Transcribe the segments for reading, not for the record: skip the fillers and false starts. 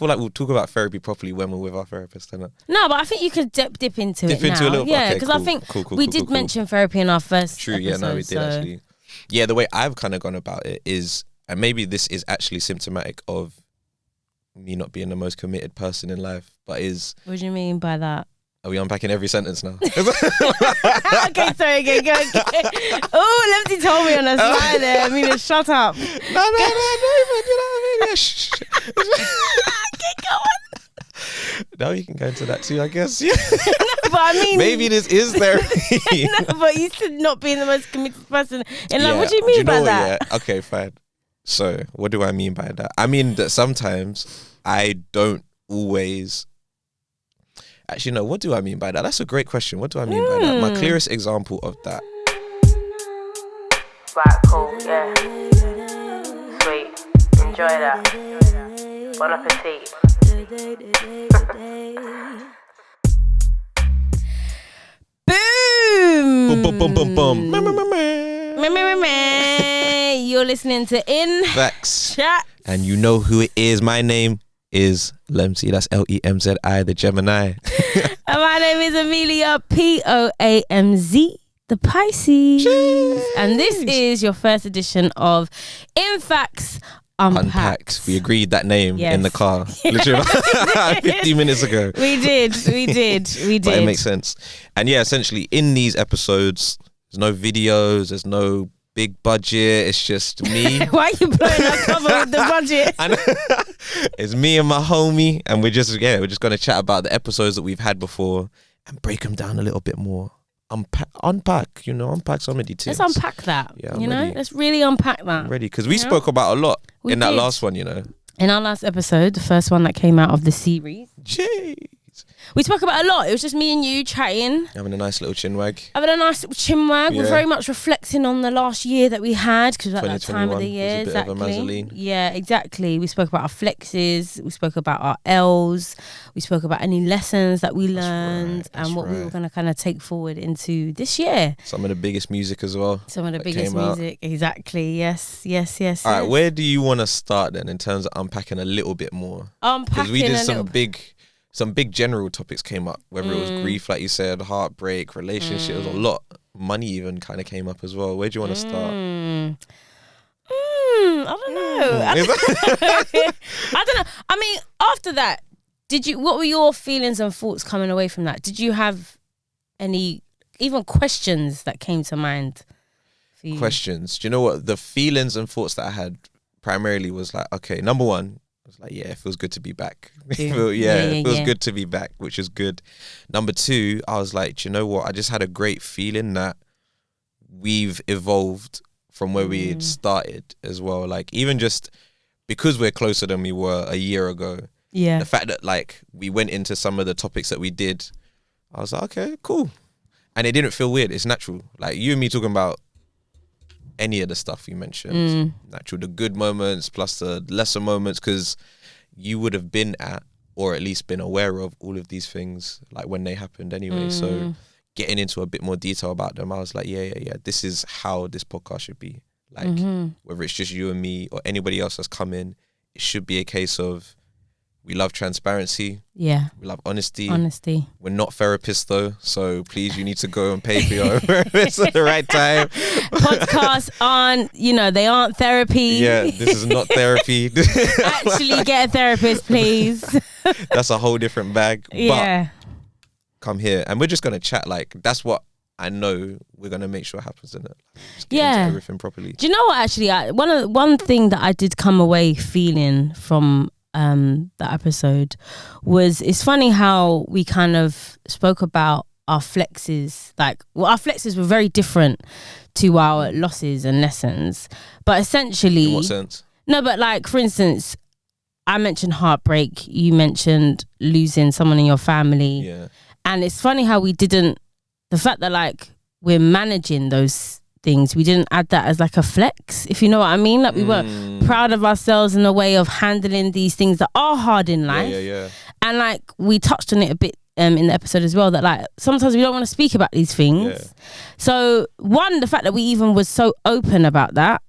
feel like we'll talk about therapy properly when we're with our therapist. No, but I think you could dip into it into now. a little bit. Yeah, because I think we did mention therapy in our first episode. Yeah, no, we did actually. Yeah, the way I've kind of gone about it is, and maybe this is actually symptomatic of me not being the most committed person in life, but is... What do you mean by that? Are we unpacking every sentence now? Okay, sorry, go. Oh, Lemzi told me on a slide there. Amelia, shut up. No, even, you know what I mean? Shh. Keep going. Now you can go into that too, I guess. Yeah. No, but I mean... Maybe this is therapy. No, but you said not being the most committed person in life. What do you mean by that? Yeah. Okay, fine. So, what do I mean by that? I mean that sometimes I don't always... Actually, no, what do I mean by that? That's a great question. What do I mean by that? My clearest example of that. Right, cool, yeah. Sweet. Enjoy that. Bon appetit. Boom! Boom, boom, boom, boom. You're listening to Facts. Chats. And you know who it is. My name is Lemzi. That's Lemzi, the Gemini. And my name is Amelia Poamz, the Pisces. Jeez. And this is your first edition of Unpacked. We agreed that name in the car literally 50 minutes ago. We did. But it makes sense. And yeah, essentially in these episodes, there's no videos, there's no big budget, it's just me. Why are you blowing our cover with the budget? It's me and my homie, and we're just going to chat about the episodes that we've had before and break them down a little bit more. Unpack some of the things. Let's unpack that. Yeah, Let's really unpack that. I'm ready, because we spoke about a lot that last one, In our last episode, the first one that came out of the series. Jeez. We spoke about a lot. It was just me and you chatting. Having a nice little chinwag. Yeah. We're very much reflecting on the last year that we had, because at that time of the year. Was a bit of a mazzoline. Yeah, exactly. We spoke about our flexes. We spoke about our L's. We spoke about any lessons that we learned and what we were going to kind of take forward into this year. Some of the biggest music as well. Exactly. Yes. All right, where do you want to start then in terms of unpacking a little bit more? Because we did some big general topics came up, whether it was grief, like you said, heartbreak, relationship, it was a lot. Money even kind of came up as well. Where do you want to start? I don't know. I don't know. I mean, after that, what were your feelings and thoughts coming away from that? Did you have any even questions that came to mind for you? Questions. Do you know what? The feelings and thoughts that I had primarily was like, okay, number one, I was like, yeah, it feels good to be back. It feels good to be back, which is good. Number two, I was like, do you know what? I just had a great feeling that we've evolved from where we had started as well. Like, even just because we're closer than we were a year ago. Yeah. The fact that like we went into some of the topics that we did, I was like, okay, cool. And it didn't feel weird. It's natural. Like you and me talking about any of the stuff you mentioned, natural, the good moments plus the lesser moments, because you would have been at, or at least been aware of, all of these things like when they happened anyway. So getting into a bit more detail about them, I was like, yeah, this is how this podcast should be. Like whether it's just you and me or anybody else that's come in, it should be a case of we love transparency. Yeah. We love honesty. We're not therapists though, so please, you need to go and pay for your therapist at the right time. Podcasts aren't, they aren't therapy. Yeah, this is not therapy. Actually get a therapist, please. That's a whole different bag. Yeah. But come here and we're just going to chat. Like, that's what I know we're going to make sure happens in it. Just get into everything properly. Do you know what, actually, one thing that I did come away feeling from that episode was, it's funny how we kind of spoke about our flexes. Like, our flexes were very different to our losses and lessons, but essentially, in what sense? No, but like, for instance, I mentioned heartbreak, you mentioned losing someone in your family, and it's funny how we didn't, the fact that like we're managing those things, we didn't add that as like a flex, if you know what I mean. Like, we weren't proud of ourselves in a way of handling these things that are hard in life. And like, we touched on it a bit in the episode as well, that like sometimes we don't want to speak about these things. So one, the fact that we even was so open about that,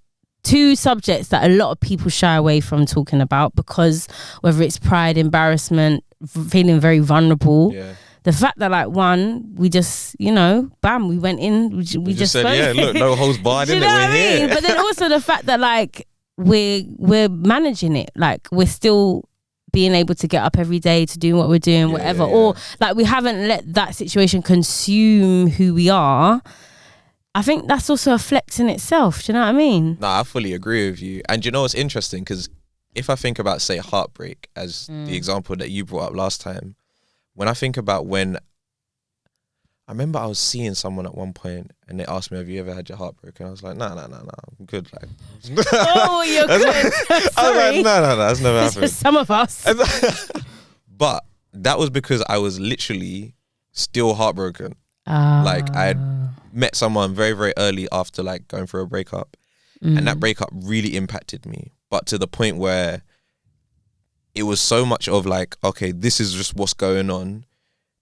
two subjects that a lot of people shy away from talking about, because whether it's pride, embarrassment, feeling very vulnerable. Yeah. The fact that like one, we just, you know, bam, we went in, we just said, spoke. yeah, look, no holds barred, Do you innit? know what We're I mean? here. But then also the fact that like we're managing it, like we're still being able to get up every day to do what we're doing, whatever, or like we haven't let that situation consume who we are. I think that's also a flex in itself. Do you know what I mean? No, I fully agree with you. And you know what's interesting? Because if I think about, say, heartbreak as the example that you brought up last time, when I think about when I remember I was seeing someone at one point and they asked me, have you ever had your heart broken? I was like, no, I'm good. Like, Oh, you're good. I was like, no, that's never happened. Some of us. But that was because I was literally still heartbroken. Like I had met someone very, very early after like going through a breakup, and that breakup really impacted me. But to the point where it was so much of like, okay, this is just what's going on,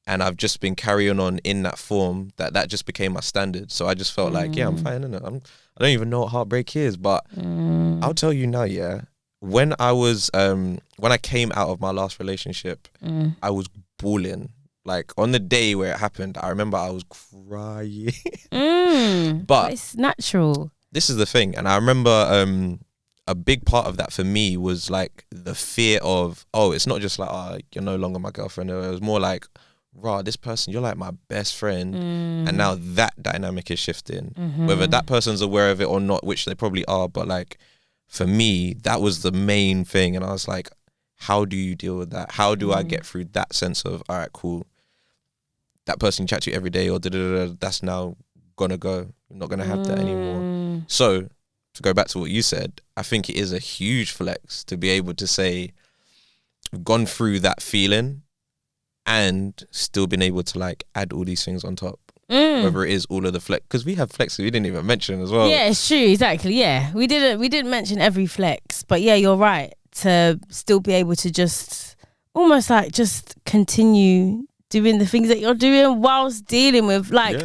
and I've just been carrying on in that form that just became my standard. So I just felt like, yeah, I'm fine, innit? I don't even know what heartbreak is, but I'll tell you now, yeah. When I was when I came out of my last relationship, I was bawling. Like on the day where it happened, I remember I was crying. But it's natural. This is the thing, and I remember a big part of that for me was like the fear of, oh, it's not just like, oh, you're no longer my girlfriend. It was more like, rah, this person, you're like my best friend, and now that dynamic is shifting. Whether that person's aware of it or not, which they probably are, but like for me, that was the main thing. And I was like, how do you deal with that? How do I get through that sense of, all right, cool, that person you chat to every day, or that's now gonna go. We're not gonna have that anymore. So to go back to what you said, I think it is a huge flex to be able to say we've gone through that feeling and still been able to like add all these things on top. Whether it is all of the flex, because we have flexes we didn't even mention as well. Yeah, it's true, exactly. Yeah, we didn't mention every flex, but yeah, you're right, to still be able to just almost like just continue doing the things that you're doing whilst dealing with like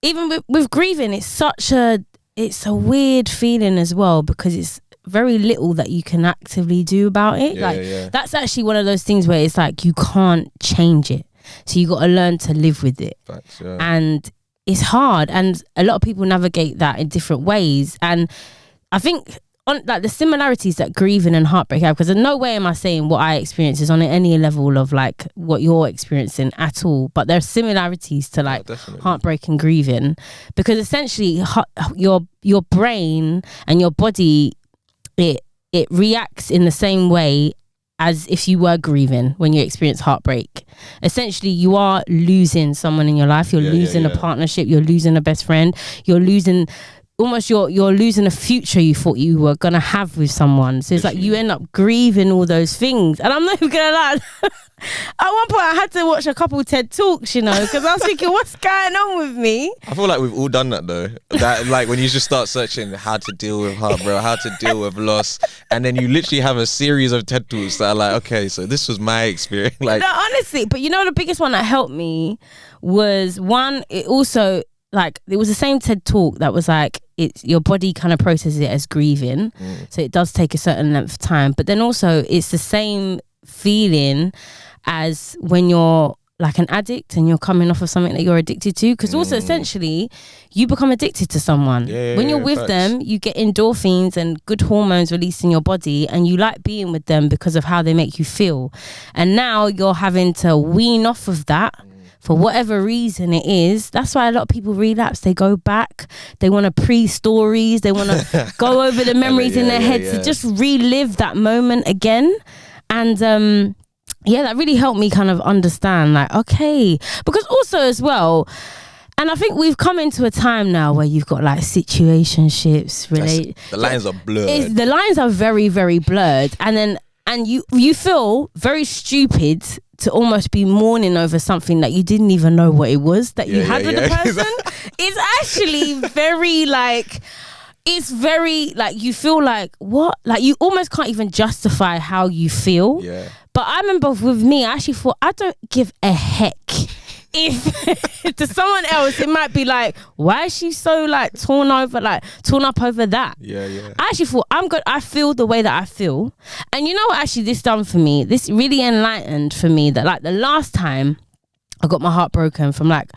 even with grieving. It's a weird feeling as well, because it's very little that you can actively do about it. That's actually one of those things where it's like you can't change it, so you got to learn to live with it. Facts, and it's hard, and a lot of people navigate that in different ways. And I think on like the similarities that grieving and heartbreak have, because in no way am I saying what I experience is on any level of like what you're experiencing at all, but there's similarities to like heartbreak and grieving, because essentially your brain and your body, it reacts in the same way as if you were grieving when you experience heartbreak. Essentially, you are losing someone in your life. You're losing a partnership. You're losing a best friend. You're losing almost you're losing a future you thought you were gonna have with someone. So it's like you end up grieving all those things. And I'm not even gonna lie, at one point I had to watch a couple TED Talks, you know, because I was thinking, what's going on with me? I feel like we've all done that though. That like when you just start searching how to deal with heartbreak, how to deal with loss, and then you literally have a series of TED Talks that are like, okay, so this was my experience. Like, no, honestly, but you know the biggest one that helped me was one, it also like it was the same TED Talk that was like it's your body kind of processes it as grieving, so it does take a certain length of time, but then also it's the same feeling as when you're like an addict and you're coming off of something that you're addicted to, because also essentially you become addicted to someone. When you're with them, you get endorphins and good hormones released in your body, and you like being with them because of how they make you feel. And now you're having to wean off of that for whatever reason it is. That's why a lot of people relapse. They go back, they want to pre-stories, they want to go over the memories in their heads to just relive that moment again. And that really helped me kind of understand, like, okay, because also as well, and I think we've come into a time now where you've got like situationships, the lines are blurred. The lines are very, very blurred, and you feel very stupid to almost be mourning over something that you didn't even know what it was that you had with the person. It's actually very like, it's very like, you feel like, what? Like you almost can't even justify how you feel. But I remember with me, I actually thought, I don't give a heck if to someone else it might be like, why is she so like torn up over that? Yeah. I actually thought I'm good. I feel the way that I feel, and you know what? Actually, this done for me. This really enlightened for me that like the last time I got my heart broken from like,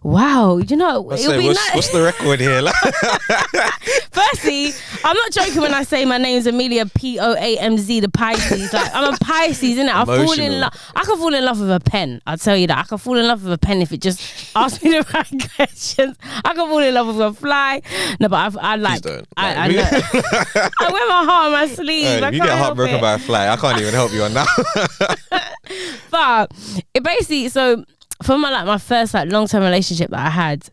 wow, you know, what's the record here? Firstly, I'm not joking when I say my name's Amelia Poamz, the Pisces. Like, I'm a Pisces, innit? I can fall in love with a pen. I'll tell you that. I can fall in love with a pen if it just asks me the right questions. I can fall in love with a fly. No, but I like. Please don't. I know. I wear my heart on my sleeve. If you get heartbroken by a fly, I can't even help you on that. But it basically, so for my first like long-term relationship that I had,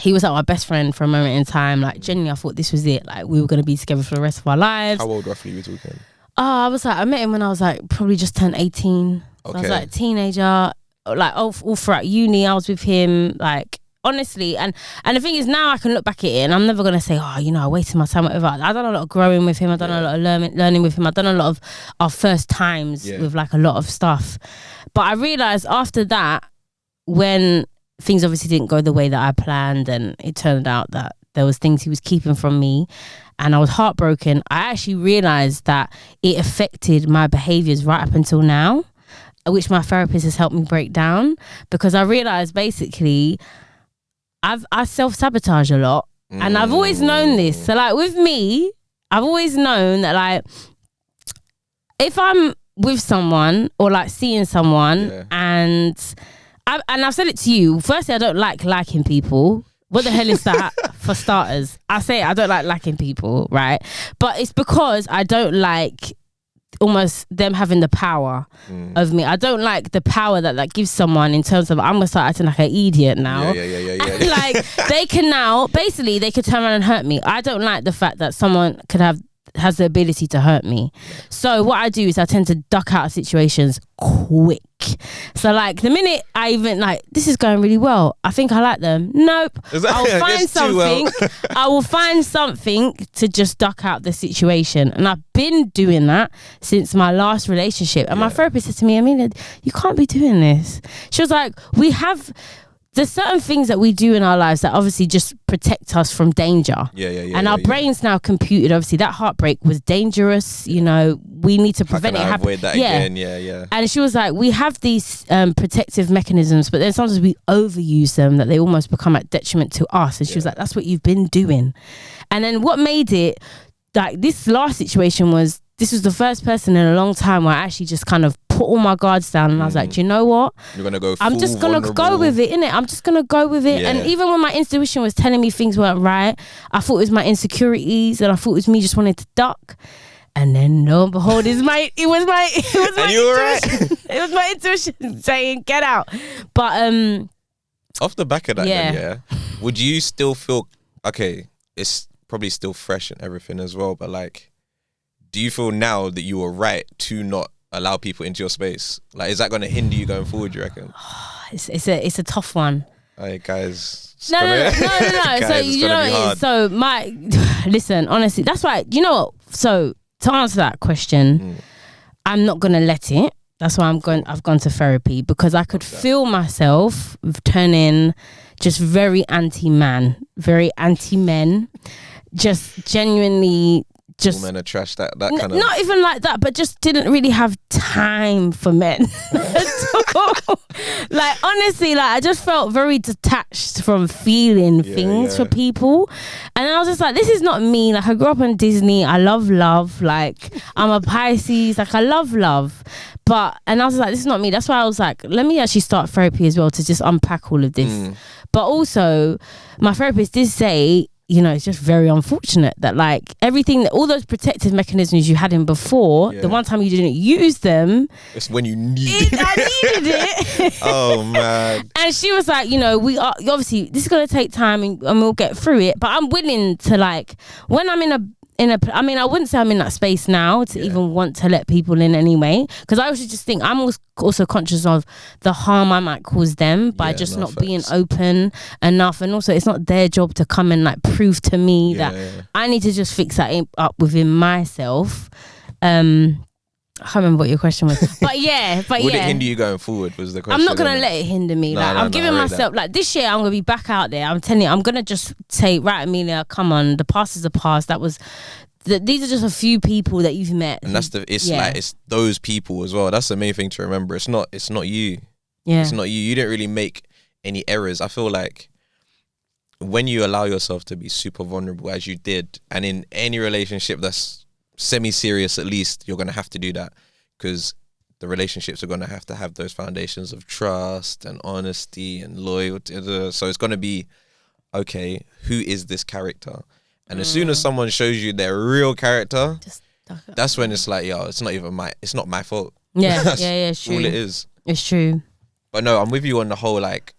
he was like my best friend for a moment in time. Like genuinely, I thought this was it. Like we were gonna be together for the rest of our lives. How old roughly were you talking? I met him when I was like probably just turned 18. So I was like a teenager. Like all throughout uni, I was with him. Like honestly, and the thing is, now I can look back at it, and I'm never gonna say, oh, you know, I wasted my time, whatever. I've done a lot of growing with him. I've done a lot of learning with him. I've done a lot of our first times with like a lot of stuff. But I realized after that, when things obviously didn't go the way that I planned, and it turned out that there was things he was keeping from me, and I was heartbroken, I actually realized that it affected my behaviors right up until now, which my therapist has helped me break down, because I realized basically I self-sabotage a lot, and I've always known this. So like with me, I've always known that like if I'm with someone or like seeing someone and I've said it to you. Firstly, I don't like liking people. What the hell is that? For starters, I say I don't like liking people, right? But it's because I don't like almost them having the power of me. I don't like the power that gives someone in terms of I'm gonna start acting like an idiot now. Yeah. Like they can now basically they could turn around and hurt me. I don't like the fact that someone has the ability to hurt me. So what I do is I tend to duck out of situations quick. So like the minute I even like, this is going really well, I think I like them. Nope. I'll find something. I will find something to just duck out the situation. And I've been doing that since my last relationship. And my therapist said to me, Amelia, you can't be doing this. She was like, there's certain things that we do in our lives that obviously just protect us from danger. And our brains now computed, obviously, that heartbreak was dangerous. You know, we need to prevent it happening. Avoid that again. And she was like, we have these protective mechanisms, but then sometimes we overuse them that they almost become at detriment to us. And she was like, that's what you've been doing. And then what made it, like this last situation was, this was the first person in a long time where I actually just kind of put all my guards down, and I was like, do you know what? You're gonna go. I'm just gonna go with it, innit? I'm just gonna go with it. And even when my intuition was telling me things weren't right, I thought it was my insecurities, and I thought it was me just wanting to duck. And then lo and behold, it was my intuition. It was my intuition saying, get out. But off the back of that, would you still feel okay? It's probably still fresh and everything as well, but like, do you feel now that you were right to not allow people into your space? Like, is that going to hinder you going forward, you reckon? It's a tough one. Hey guys. No. Guys, so you know what it is. So listen, honestly, that's why, you know what? So to answer that question, I'm not gonna let it. That's why I've gone to therapy, because I could feel myself turning just very anti-man, very anti-men, just genuinely. Just men are trash, that kind of. Not even like that, but just didn't really have time for men at all. Like honestly, like I just felt very detached from feeling things for people, and I was just like, this is not me. Like I grew up on Disney. I love love. Like I'm a Pisces. Like I love love. And I was like, this is not me. That's why I was like, let me actually start therapy as well to just unpack all of this. But also, my therapist did say, you know, it's just very unfortunate that like everything, that all those protective mechanisms you had in before, the one time you didn't use them, it's when you needed it. I needed it. Oh man. And she was like, you know, we are obviously, this is going to take time and we'll get through it, but I'm willing to like, when I'm I mean, I wouldn't say I'm in that space now to even want to let people in anyway, because I also just think I'm also conscious of the harm I might cause them by just not being open enough, and also it's not their job to come and like prove to me that I need to just fix that up within myself. I can't remember what your question was. But yeah. Would it hinder you going forward was the question. I'm not going to let it hinder me. I'm giving myself, like, this year I'm going to be back out there. I'm telling you, I'm going to just say, right, Amelia, come on. The past is the past. These are just a few people that you've met. And that's it's those people as well. That's the main thing to remember. It's not you. Yeah. It's not you. You didn't really make any errors. I feel like when you allow yourself to be super vulnerable as you did, and in any relationship that's semi-serious, at least you're going to have to do that, because the relationships are going to have those foundations of trust and honesty and loyalty. So it's going to be, okay, who is this character? And as soon as someone shows you their real character, that's when it's like, yo, it's not my fault. Yeah, it's true. All it is. It's true. But no, I'm with you on the whole, like,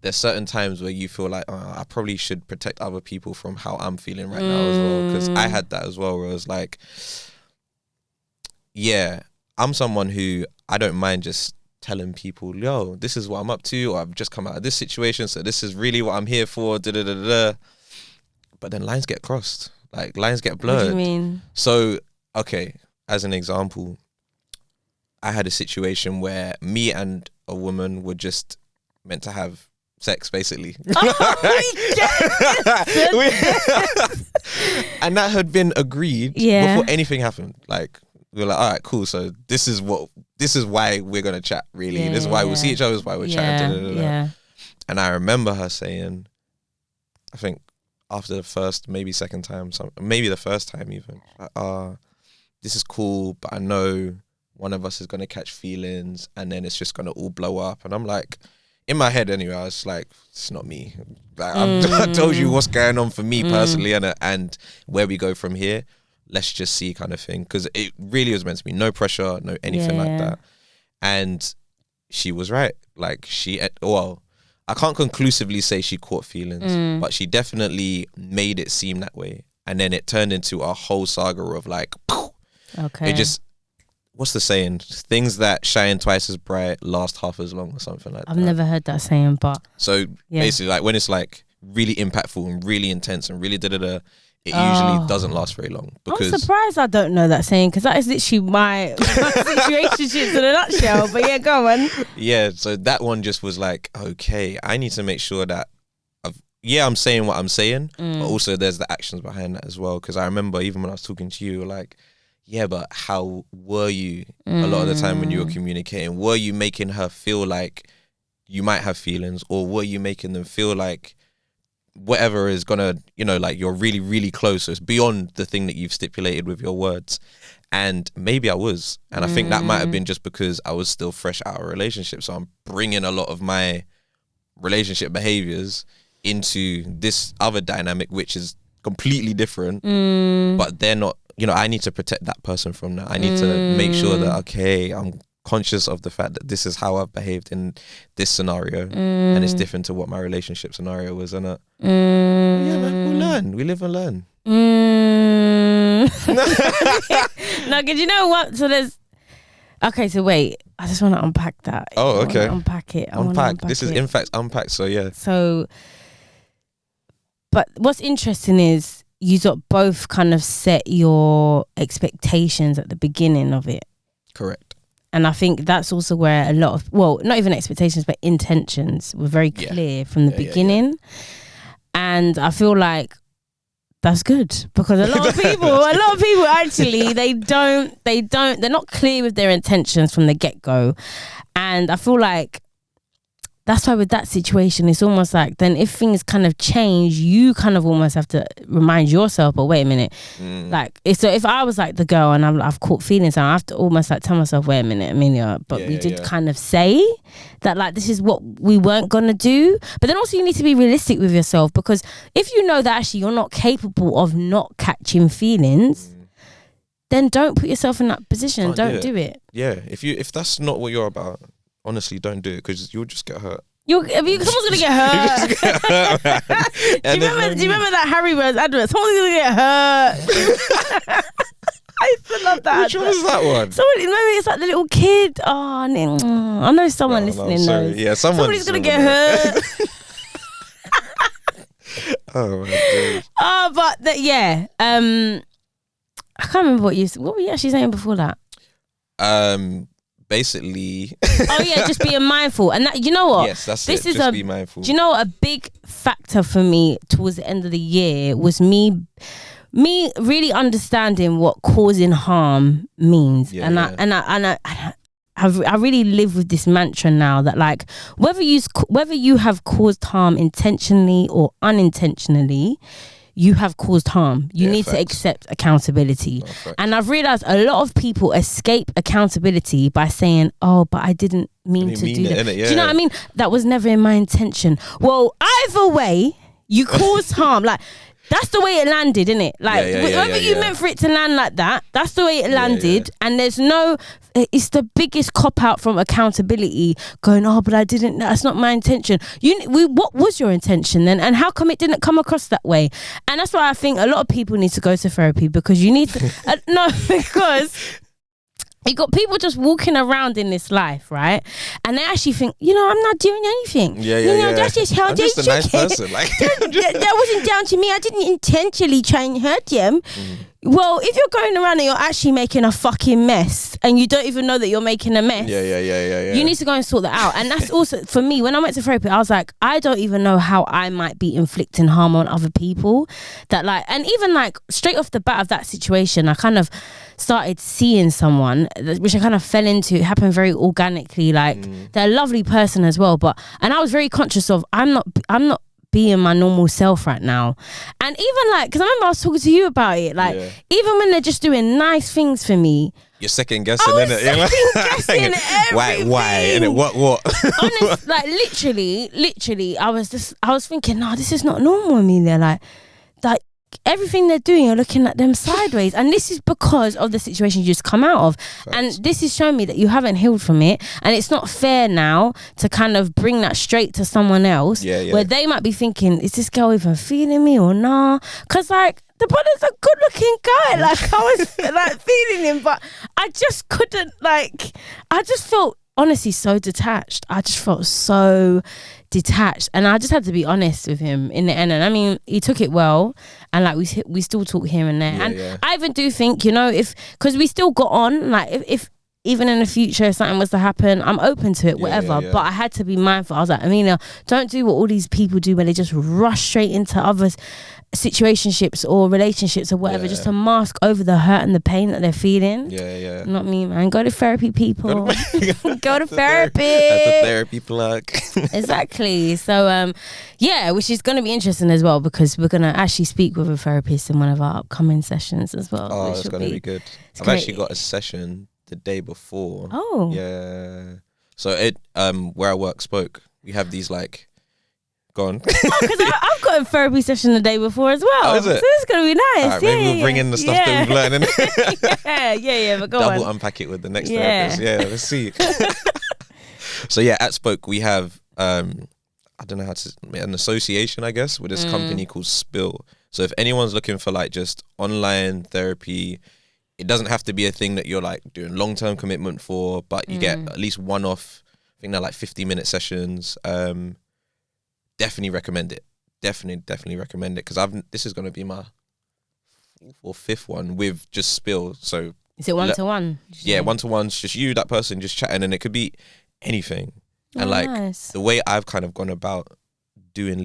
there's certain times where you feel like, I probably should protect other people from how I'm feeling right now as well. Because I had that as well, where I was like, yeah, I'm someone who I don't mind just telling people, yo, this is what I'm up to, or I've just come out of this situation, so this is really what I'm here for, da-da-da-da-da. But then lines get crossed. Like, lines get blurred. What do you mean? So, okay, as an example, I had a situation where me and a woman were just meant to have sex, basically. And that had been agreed before anything happened. Like, we were like, all right, cool. So this is why we're gonna chat. Really, this is why we'll see each other. This is why we're chatting. And I remember her saying, I think after the first, maybe second time, maybe the first time even, like, this is cool, but I know one of us is gonna catch feelings, and then it's just gonna all blow up. And I'm like, in my head anyway, I was like, it's not me. Like, I told you what's going on for me personally, and where we go from here. Let's just see, kind of thing. Because it really was meant to be no pressure, no anything like that. And she was right. Like, I can't conclusively say she caught feelings, but she definitely made it seem that way. And then it turned into a whole saga of like, okay, it just, what's the saying? Things that shine twice as bright last half as long, or something like that. I've never heard that saying, but so basically, like, when it's like really impactful and really intense and really da-da-da, it usually doesn't last very long. Because I'm surprised I don't know that saying, because that is literally my situationships in a nutshell. But yeah, go on. Yeah, so that one just was like, okay, I need to make sure that I'm saying what I'm saying, but also there's the actions behind that as well. Because I remember even when I was talking to you, like, yeah, but how were you a lot of the time when you were communicating? Were you making her feel like you might have feelings, or were you making them feel like whatever is gonna, like, you're really, really close, so it's beyond the thing that you've stipulated with your words? And maybe I was, and I think that might have been just because I was still fresh out of a relationship, so I'm bringing a lot of my relationship behaviors into this other dynamic, which is completely different, but they're not, I need to protect that person from that. I need to make sure that, okay, I'm conscious of the fact that this is how I've behaved in this scenario, and it's different to what my relationship scenario was, and yeah, man, we'll learn. We live and learn. No, because you know what? So there's, okay, so wait, I just want to unpack that. Oh, okay. Unpack it. Unpack. This is in fact unpacked. So yeah. So, but what's interesting is you both kind of set your expectations at the beginning of it. Correct. And I think that's also where a lot of, well, not even expectations, but intentions were very clear from the beginning. And I feel like that's good, because a lot of people actually, they're not clear with their intentions from the get-go. And I feel like that's why with that situation, it's almost like then if things kind of change, you kind of almost have to remind yourself, but wait a minute. Like, so if I was like the girl and I've caught feelings, I have to almost like tell myself, wait a minute, Amelia, but we did kind of say that, like, this is what we weren't going to do. But then also you need to be realistic with yourself, because if you know that actually you're not capable of not catching feelings, then don't put yourself in that position. Don't do it. Yeah, if that's not what you're about, honestly, don't do it, because you'll just get hurt. Someone's gonna get hurt. Do you remember that Harry Rose advert? Someone's gonna get hurt. I used to love that. Which one was that one? Maybe it's like the little kid. Oh, I know someone listening knows. Yeah, somebody's gonna get hurt. Oh my God. But I can't remember what were you actually saying before that? Basically. Oh yeah, just being mindful, and that, you know what? Yes, that's it. Just be mindful. Do you know what a big factor for me towards the end of the year was me really understanding what causing harm means, I really live with this mantra now that like whether you have caused harm intentionally or unintentionally, you have caused harm. You need to accept accountability. And I've realized a lot of people escape accountability by saying, oh, but I didn't mean to do that. Do you know what I mean? That was never in my intention. Well, either way, you caused harm. Like, that's the way it landed, innit? Like, whether you meant for it to land like that, that's the way it landed. And there's no, it's the biggest cop out from accountability going, oh, but I didn't, that's not my intention. What was your intention then? And how come it didn't come across that way? And that's why I think a lot of people need to go to therapy, because you need to, because you got people just walking around in this life, right? And they actually think, I'm not doing anything. That's just how they a nice person. Like that wasn't down to me. I didn't intentionally try and hurt them. Well, if you're going around and you're actually making a fucking mess and you don't even know that you're making a mess, you need to go and sort that out. And that's also, for me, when I went to therapy, I was like, I don't even know how I might be inflicting harm on other people. That like, and even like straight off the bat of that situation, I kind of started seeing someone, which I kind of fell into. It happened very organically. Like they're a lovely person as well, and I was very conscious of I'm not being my normal self right now. And even like, because I remember I was talking to you about it, like even when they're just doing nice things for me, you're second guessing, innit? Second guessing everything. Why? Innit? What? Honest, like literally, I was thinking, no, this is not normal, Amelia. Like everything they're doing, you're looking at them sideways, and this is because of the situation you just come out of. And this is showing me that you haven't healed from it, and it's not fair now to kind of bring that straight to someone else, where they might be thinking, is this girl even feeling me or nah? Because like the brother's a good looking guy, like I was like feeling him, but I just couldn't, like I just felt honestly so detached. I just felt so detached, and I just had to be honest with him in the end. And I mean, he took it well, and like we still talk here and there. I even do think, because we still got on, like if even in the future if something was to happen, I'm open to it, whatever. But I had to be mindful. I was like, Amelia, don't do what all these people do where they just rush straight into others situationships or relationships or whatever, just to mask over the hurt and the pain that they're feeling. Not me, man. Go to therapy, people. Go to therapy. That's a therapy plug. Exactly. So which is going to be interesting as well, because we're going to actually speak with a therapist in one of our upcoming sessions as well. Oh, it's going to be good. I've actually got a session the day before. Oh. Yeah. So where I work, Spoke, we have these like, go on. Because I've got a therapy session the day before as well. Oh, is it? So it's going to be nice. Right, maybe we'll bring in the stuff that we've learned. But go on. Double unpack it with the next therapist. Yeah, let's see. So at Spoke, we have, I don't know how to, an association, I guess, with this company called Spill. So if anyone's looking for like just online therapy, it doesn't have to be a thing that you're like doing long-term commitment for, but you get at least one-off, I think they're like 50-minute sessions. Definitely recommend it. Definitely recommend it, because this is going to be my 4th or 5th one with just Spill. So is it one-to-one? Yeah, one-to-one. Just you, that person, just chatting, and it could be anything. And like the way I've kind of gone about doing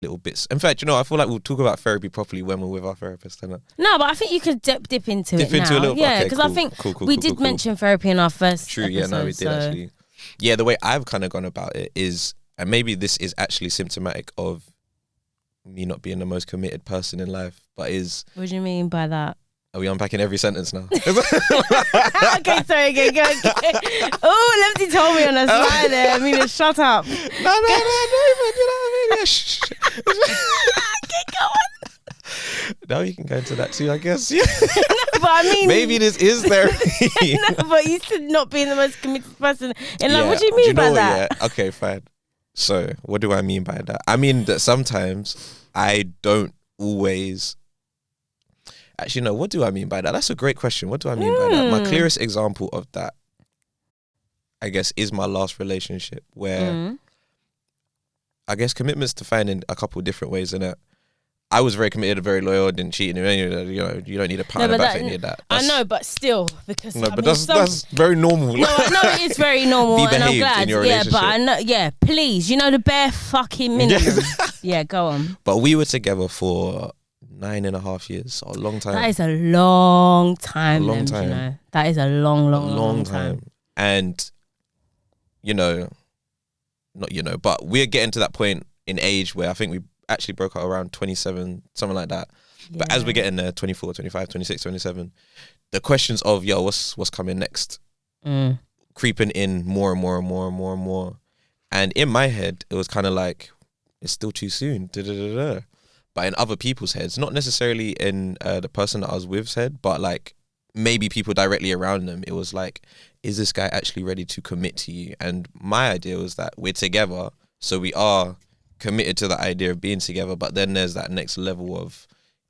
little bits. In fact, I feel like we'll talk about therapy properly when we're with our therapist. No, but I think you could dip into it now. A little bit. Yeah, because I think we did mention therapy in our first episode. Yeah, no, we did actually. Yeah, the way I've kind of gone about it is, and maybe this is actually symptomatic of me not being the most committed person in life, but is... What do you mean by that? Are we unpacking every sentence now? Okay, sorry, go. Oh, Lemzi told me on a slide there. Amelia, shut up. No, but you know what I mean? Shh. Okay, go on. Now you can go into that too, I guess. Yeah. No, but I mean... Maybe this is therapy. No, but you said not being the most committed person in life. What do you mean by that? Yeah? Okay, fine. So, what do I mean by that? I mean that sometimes I don't always... Actually, no, what do I mean by that? That's a great question. What do I mean by that? My clearest example of that, I guess, is my last relationship, where I guess commitment's defined in a couple of different ways, innit? I was very committed, very loyal, didn't cheat, and you know, you don't need a pat on the back for any of that. I know, but still, because no, but that's very normal. No, it is very normal, and I'm glad. In your relationship. But I know, please, you know the bare fucking minimum. Yeah, go on. But we were together for 9.5 years, a long time. That is a long time. You know? That is a long time. And but we're getting to that point in age where I think we actually broke up around 27, something like that. Yeah. But as we're getting there, 24, 25, 26, 27, the questions of what's coming next creeping in more and more and more and more and more. And in my head, it was kind of like, it's still too soon. But in other people's heads, not necessarily in the person that I was with's head, but like maybe people directly around them, it was like, is this guy actually ready to commit to you? And my idea was that we're together, so we are committed to the idea of being together, but then there's that next level of,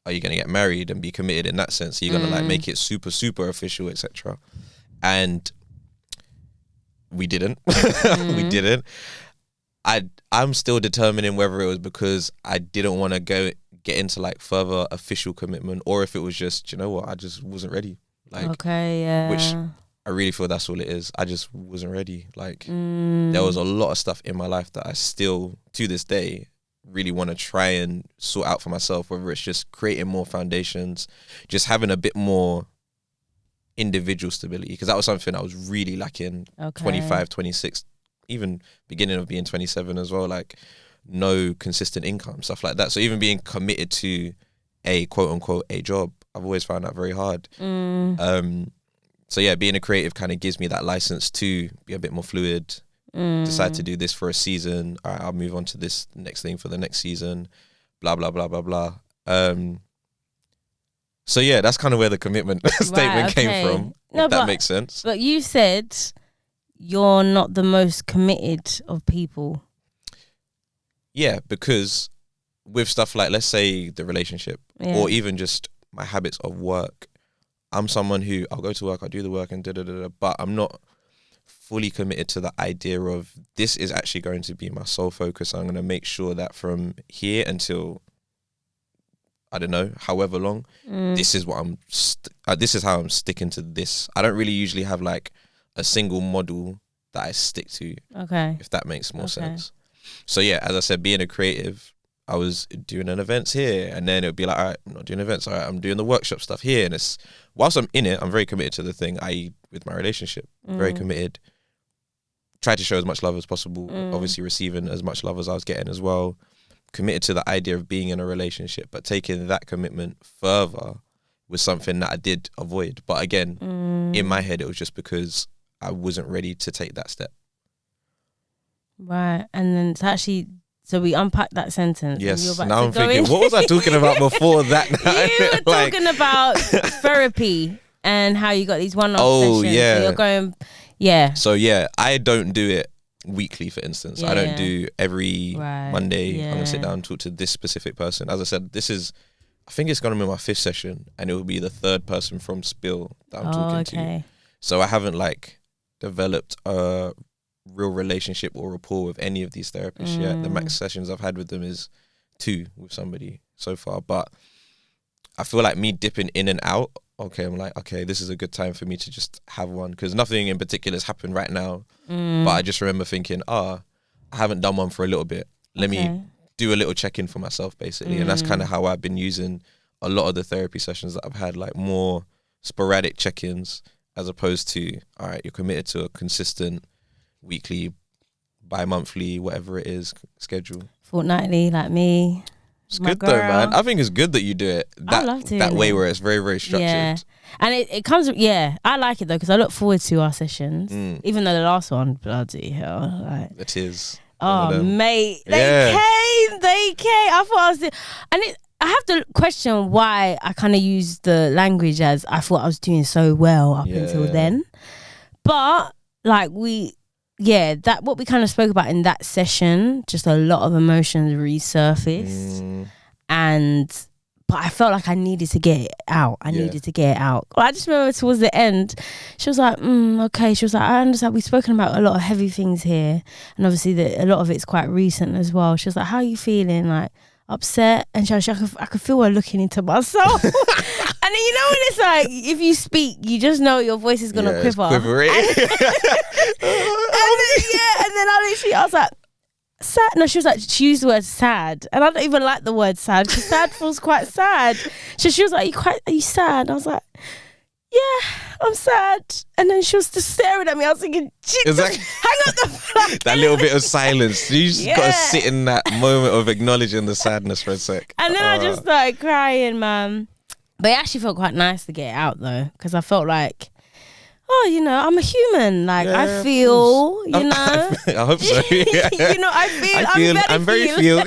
are you going to get married and be committed in that sense? Are you going to like make it super, super official, etc.? And we didn't. We didn't. I'm still determining whether it was because I didn't want to get into like further official commitment, or if it was just, you know what, I just wasn't ready. Like, okay, yeah. Which I really feel that's all it is. I just wasn't ready. Like, there was a lot of stuff in my life that I still, to this day, really want to try and sort out for myself, whether it's just creating more foundations, just having a bit more individual stability, because that was something I was really lacking. 25, 26, even beginning of being 27 as well, like no consistent income, stuff like that. So even being committed to a quote unquote a job, I've always found that very hard. So yeah, being a creative kind of gives me that license to be a bit more fluid, decide to do this for a season, all right, I'll move on to this next thing for the next season, blah blah blah blah blah. So yeah, that's kind of where the commitment statement came from. No, if that makes sense. But you said you're not the most committed of people. Yeah, because with stuff like, let's say, the relationship, or even just my habits of work, I'm someone who, I'll go to work, I'll do the work and but I'm not fully committed to the idea of, this is actually going to be my sole focus. I'm going to make sure that from here until, I don't know, however long, this is what this is how I'm sticking to this. I don't really usually have like a single model that I stick to. Okay. If that makes more sense. So yeah, as I said, being a creative, I was doing an events here, and then it would be like, all right, I'm not doing events, all right, I'm doing the workshop stuff here. And it's, whilst I'm in it, I'm very committed to the thing, i.e. with my relationship, very committed. Try to show as much love as possible, obviously receiving as much love as I was getting as well. Committed to the idea of being in a relationship, but taking that commitment further was something that I did avoid. But again, in my head, it was just because I wasn't ready to take that step. Right. And then it's actually, so we unpacked that sentence. Yes. Now I'm thinking, what was I talking about before that? You were talking about therapy and how you got these one-off sessions. Yeah. So you're going, So yeah, I don't do it weekly, for instance. I don't do every Monday, I'm going to sit down and talk to this specific person. As I said, I think it's going to be my 5th session, and it will be the 3rd person from Spill that I'm talking to. So I haven't like developed a real relationship or rapport with any of these therapists yet. The max sessions I've had with them is 2 with somebody so far, but I feel like me dipping in and out, I'm like, okay, this is a good time for me to just have one, because nothing in particular has happened right now, but I just remember thinking, I haven't done one for a little bit, let me do a little check-in for myself, basically. And that's kind of how I've been using a lot of the therapy sessions that I've had, like more sporadic check-ins, as opposed to, all right, you're committed to a consistent weekly, bi-monthly, whatever it is, schedule. Fortnightly, like me. It's good though, man. I think it's good that you do it that way, where it's very, very structured. Yeah. And it comes, I like it though, because I look forward to our sessions, even though the last one, bloody hell. Like, it is. Oh, mate. They came. I thought I was, I have to question why I kind of used the language as I thought I was doing so well up until then. But like that what we kind of spoke about in that session, just a lot of emotions resurfaced, but I felt like I needed to get it out. I just remember towards the end, she was like, okay. She was like, I understand we've spoken about a lot of heavy things here, and obviously a lot of it's quite recent as well. She was like, how are you feeling? Like, upset, and I could feel her looking into my soul. And then you know when it's like, if you speak, you just know your voice is gonna quiver. And then I was like, sad. No, she was like, she used the word sad, and I don't even like the word sad because sad feels quite sad. So she was like, are you sad? I was like, yeah, I'm sad. And then she was just staring at me. I was thinking, exactly. Hang up the phone. That little bit of silence. You just got to sit in that moment of acknowledging the sadness for a sec. And then I just started crying, man. But it actually felt quite nice to get it out though, because I felt like, oh, you know, I'm a human. Like, I feel, you know. I hope so. Yeah. You know, I'm very feel.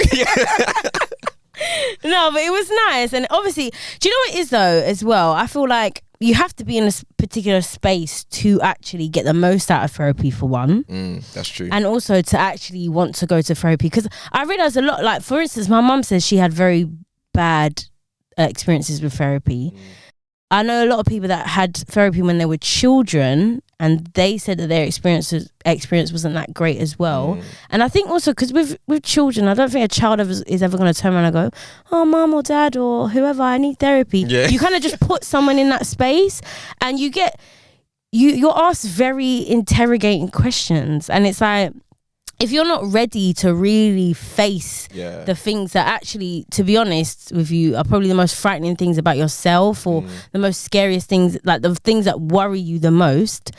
No, but it was nice. And obviously, do you know what it is though, as well? I feel like you have to be in a particular space to actually get the most out of therapy, for one. That's true. And also to actually want to go to therapy. Because I realised a lot, like, for instance, my mum says she had very bad experiences with therapy. I know a lot of people that had therapy when they were children, and they said that their experience wasn't that great as well. And I think also because with children, I don't think a child is ever going to turn around and go, oh, mum or dad or whoever, I need therapy. You kind of just put someone in that space, and you're asked very interrogating questions, and it's like, if you're not ready to really face the things that actually, to be honest with you, are probably the most frightening things about yourself, or the most scariest things, like the things that worry you the most,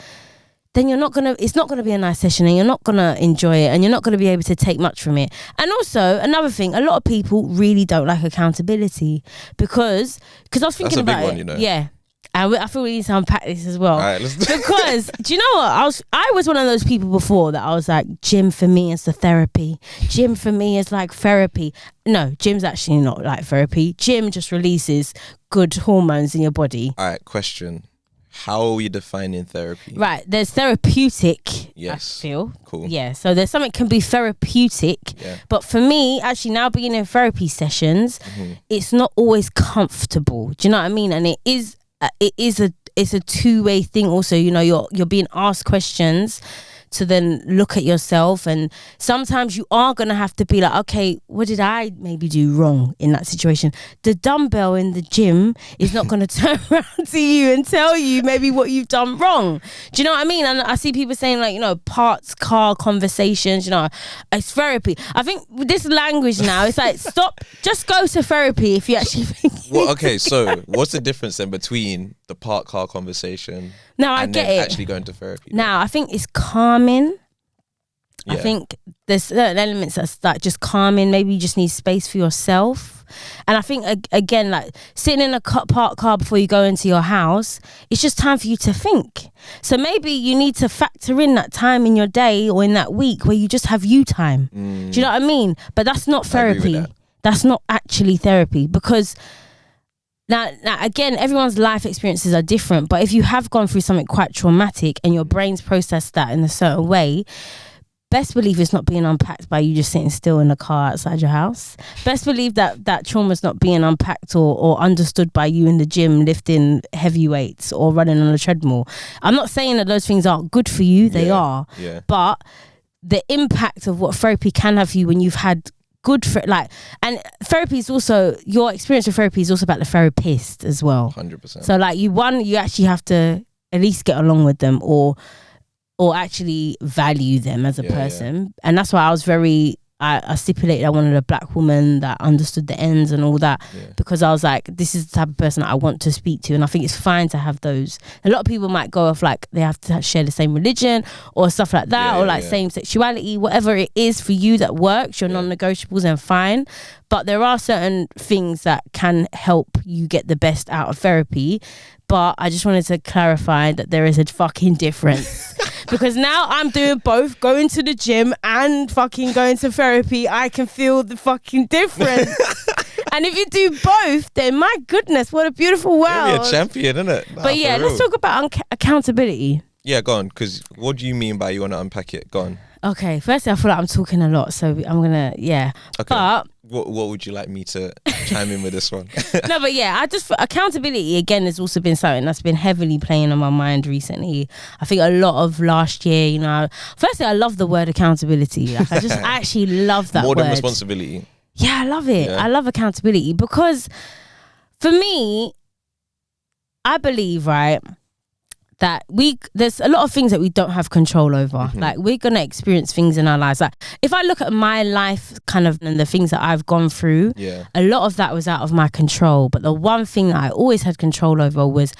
then it's not gonna be a nice session, and you're not gonna enjoy it, and you're not gonna be able to take much from it. And also another thing, a lot of people really don't like accountability because I was thinking about it. You know? Yeah. And I feel we need to unpack this as well. All right, because do you know what? I was one of those people before that I was like, gym for me is the therapy. Gym for me is like therapy. No, gym's actually not like therapy. Gym just releases good hormones in your body. All right, question. How are we defining therapy? Right, there's therapeutic. Yes. I feel. Cool. Yeah, so there's something can be therapeutic. Yeah. But for me, actually now being in therapy sessions, it's not always comfortable. Do you know what I mean? And it's a two-way thing also. You know, you're being asked questions to then look at yourself, and sometimes you are gonna have to be like, okay, what did I maybe do wrong in that situation? The dumbbell in the gym is not gonna turn around to you and tell you maybe what you've done wrong. Do you know what I mean? And I see people saying, like, you know, parts car conversations, you know, it's therapy. I think with this language now, it's like, stop, just go to therapy if you actually think. Well, okay, so what's the difference then between the park car conversation and then actually going to therapy? Now, I think it's calming. Yeah. I think there's certain elements that's like just calming. Maybe you just need space for yourself. And I think, again, like sitting in a parked car before you go into your house, it's just time for you to think. So maybe you need to factor in that time in your day or in that week where you just have you time. Do you know what I mean? But that's not therapy. That's not actually therapy, because Now, again, everyone's life experiences are different, but if you have gone through something quite traumatic and your brain's processed that in a certain way, best believe it's not being unpacked by you just sitting still in the car outside your house. Best believe that trauma's not being unpacked or understood by you in the gym lifting heavy weights or running on a treadmill. I'm not saying that those things aren't good for you, they are. Yeah. But the impact of what therapy can have for you when you've had good and therapy is also, your experience with therapy is also about the therapist as well. 100%. So like you actually have to at least get along with them or actually value them as a person. And that's why I was I stipulated I wanted a black woman that understood the ends and all that, because I was like, this is the type of person I want to speak to. And I think it's fine to have those. A lot of people might go off like they have to share the same religion or stuff like that, or like same sexuality, whatever it is for you that works, your non-negotiables, and fine. But there are certain things that can help you get the best out of therapy. But I just wanted to clarify that there is a fucking difference. Because now I'm doing both, going to the gym and fucking going to therapy. I can feel the fucking difference. And if you do both, then my goodness, what a beautiful world. You're a champion, isn't it? But yeah, let's talk about accountability. Yeah, go on. Because what do you mean by you want to unpack it? Go on. Okay, firstly, I feel like I'm talking a lot, so I'm gonna, Okay. But what would you like me to chime in with this one? No, but yeah, accountability again has also been something that's been heavily playing on my mind recently. I think a lot of last year, firstly, I love the word accountability. Like I actually love that word. More than responsibility. Yeah, I love it. Yeah. I love accountability because for me, I believe, right, that there's a lot of things that we don't have control over. Mm-hmm. Like, we're gonna experience things in our lives. Like, if I look at my life kind of and the things that I've gone through, a lot of that was out of my control. But the one thing that I always had control over was,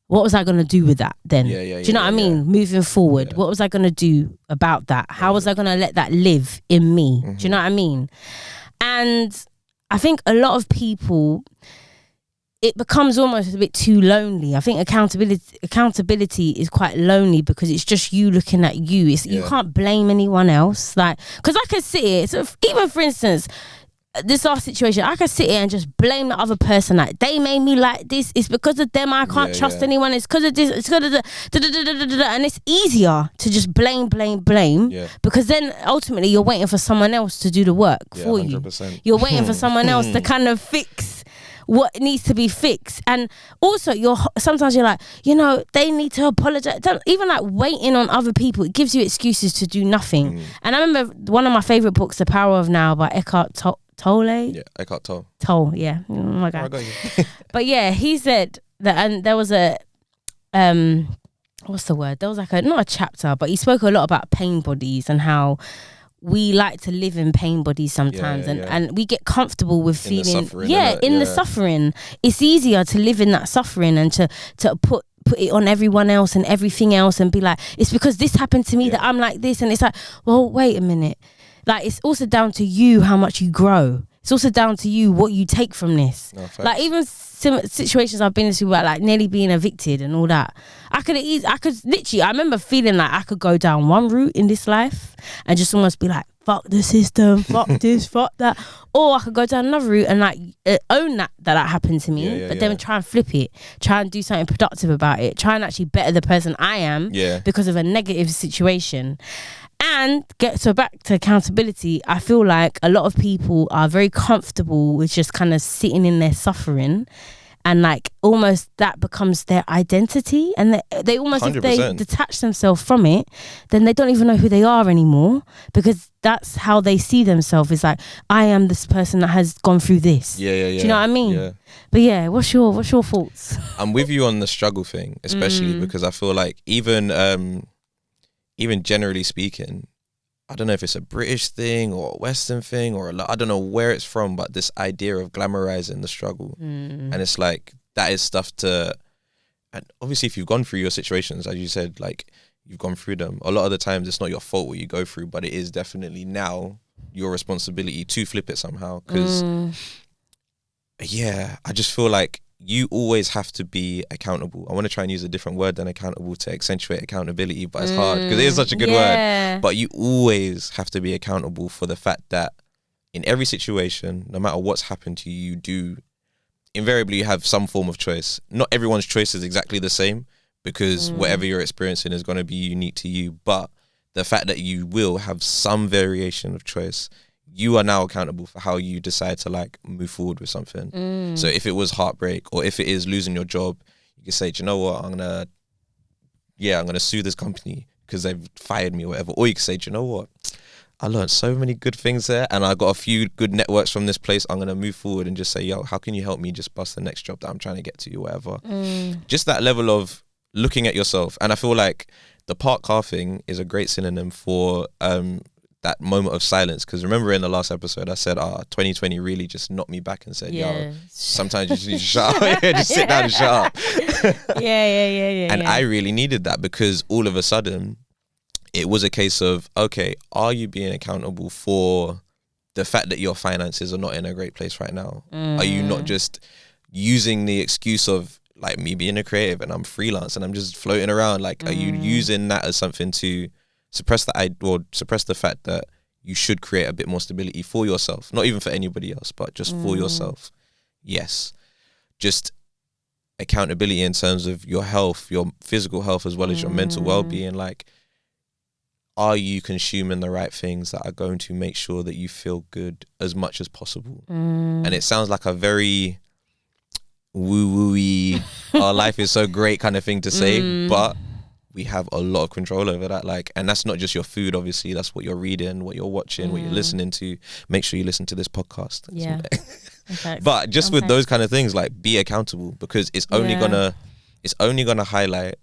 what was I gonna do with that then? Do you know what I mean? Moving forward, what was I gonna do about that? How was I gonna let that live in me? Do you know what I mean? And I think a lot of people, it becomes almost a bit too lonely. I think accountability is quite lonely because it's just you looking at you. You can't blame anyone else. Like, because I could sit here, so even for instance, this our situation, I could sit here and just blame the other person. Like, they made me like this. It's because of them. I can't trust anyone. It's because of this. It's because of the and it's easier to just blame. Because then ultimately you're waiting for someone else to do the work for 100%. You. You're waiting for someone else to kind of fix what needs to be fixed. And also sometimes you're like, they need to apologize. Even like waiting on other people, it gives you excuses to do nothing. And I remember one of my favorite books, The Power of Now by Eckhart Tolle. Yeah, Eckhart Tolle. Yeah. Oh my God. But yeah, he said that, and there was a what's the word? There was like not a chapter, but he spoke a lot about pain bodies and how we like to live in pain bodies sometimes, and we get comfortable with feeling the suffering. It's easier to live in that suffering and to put it on everyone else and everything else and be like, it's because this happened to me that I'm like this. And it's like, well, wait a minute. Like, it's also down to you how much you grow. It's also down to you what you take from this. No, like, even situations I've been into where like nearly being evicted and all that, I remember feeling like I could go down one route in this life and just almost be like, fuck the system, fuck this, fuck that. Or I could go down another route and like own that happened to me, but then try and flip it, try and do something productive about it, try and actually better the person I am because of a negative situation. And back to accountability, I feel like a lot of people are very comfortable with just kind of sitting in their suffering, and like almost that becomes their identity, and they almost 100%. If they detach themselves from it, then they don't even know who they are anymore, because that's how they see themselves. It's like, I am this person that has gone through this. Do you know what I mean? Yeah. But yeah, what's your thoughts? I'm with you on the struggle thing, especially because I feel like even generally speaking, I don't know if it's a British thing or a Western thing, or I don't know where it's from, but this idea of glamorizing the struggle. And it's like, that is stuff and obviously if you've gone through your situations, as you said, like, you've gone through them, a lot of the times it's not your fault what you go through, but it is definitely now your responsibility to flip it somehow. Because I just feel like you always have to be accountable. I want to try and use a different word than accountable to accentuate accountability, but it's hard because it is such a good word. But you always have to be accountable for the fact that in every situation, no matter what's happened to you, you do invariably have some form of choice. Not everyone's choice is exactly the same, because whatever you're experiencing is going to be unique to you. But the fact that you will have some variation of choice, you are now accountable for how you decide to like move forward with something. So if it was heartbreak, or if it is losing your job, you can say, do you know what, I'm gonna sue this company because they've fired me or whatever. Or you can say, do you know what, I learned so many good things there, and I got a few good networks from this place. I'm gonna move forward and just say, yo, how can you help me just bust the next job that I'm trying to get to, or whatever. Just that level of looking at yourself. And I feel like the parked car thing is a great synonym for that moment of silence, because remember in the last episode I said 2020 really just knocked me back and said, yo, sometimes you just need to shut up. Just sit down and shut up. And I really needed that, because all of a sudden it was a case of, okay, are you being accountable for the fact that your finances are not in a great place right now? Are you not just using the excuse of like me being a creative and I'm freelance and I'm just floating around? Like, are you using that as something to suppress the fact that you should create a bit more stability for yourself, not even for anybody else, but just for yourself? Yes. Just accountability in terms of your health, your physical health, as well as your mental well-being. Like, are you consuming the right things that are going to make sure that you feel good as much as possible? And it sounds like a very woo-woo-y, our life is so great kind of thing to say, but we have a lot of control over that. Like, and that's not just your food, obviously. That's what you're reading, what you're watching, what you're listening to. Make sure you listen to this podcast. Yeah. But just with those kind of things, like, be accountable, because it's only gonna highlight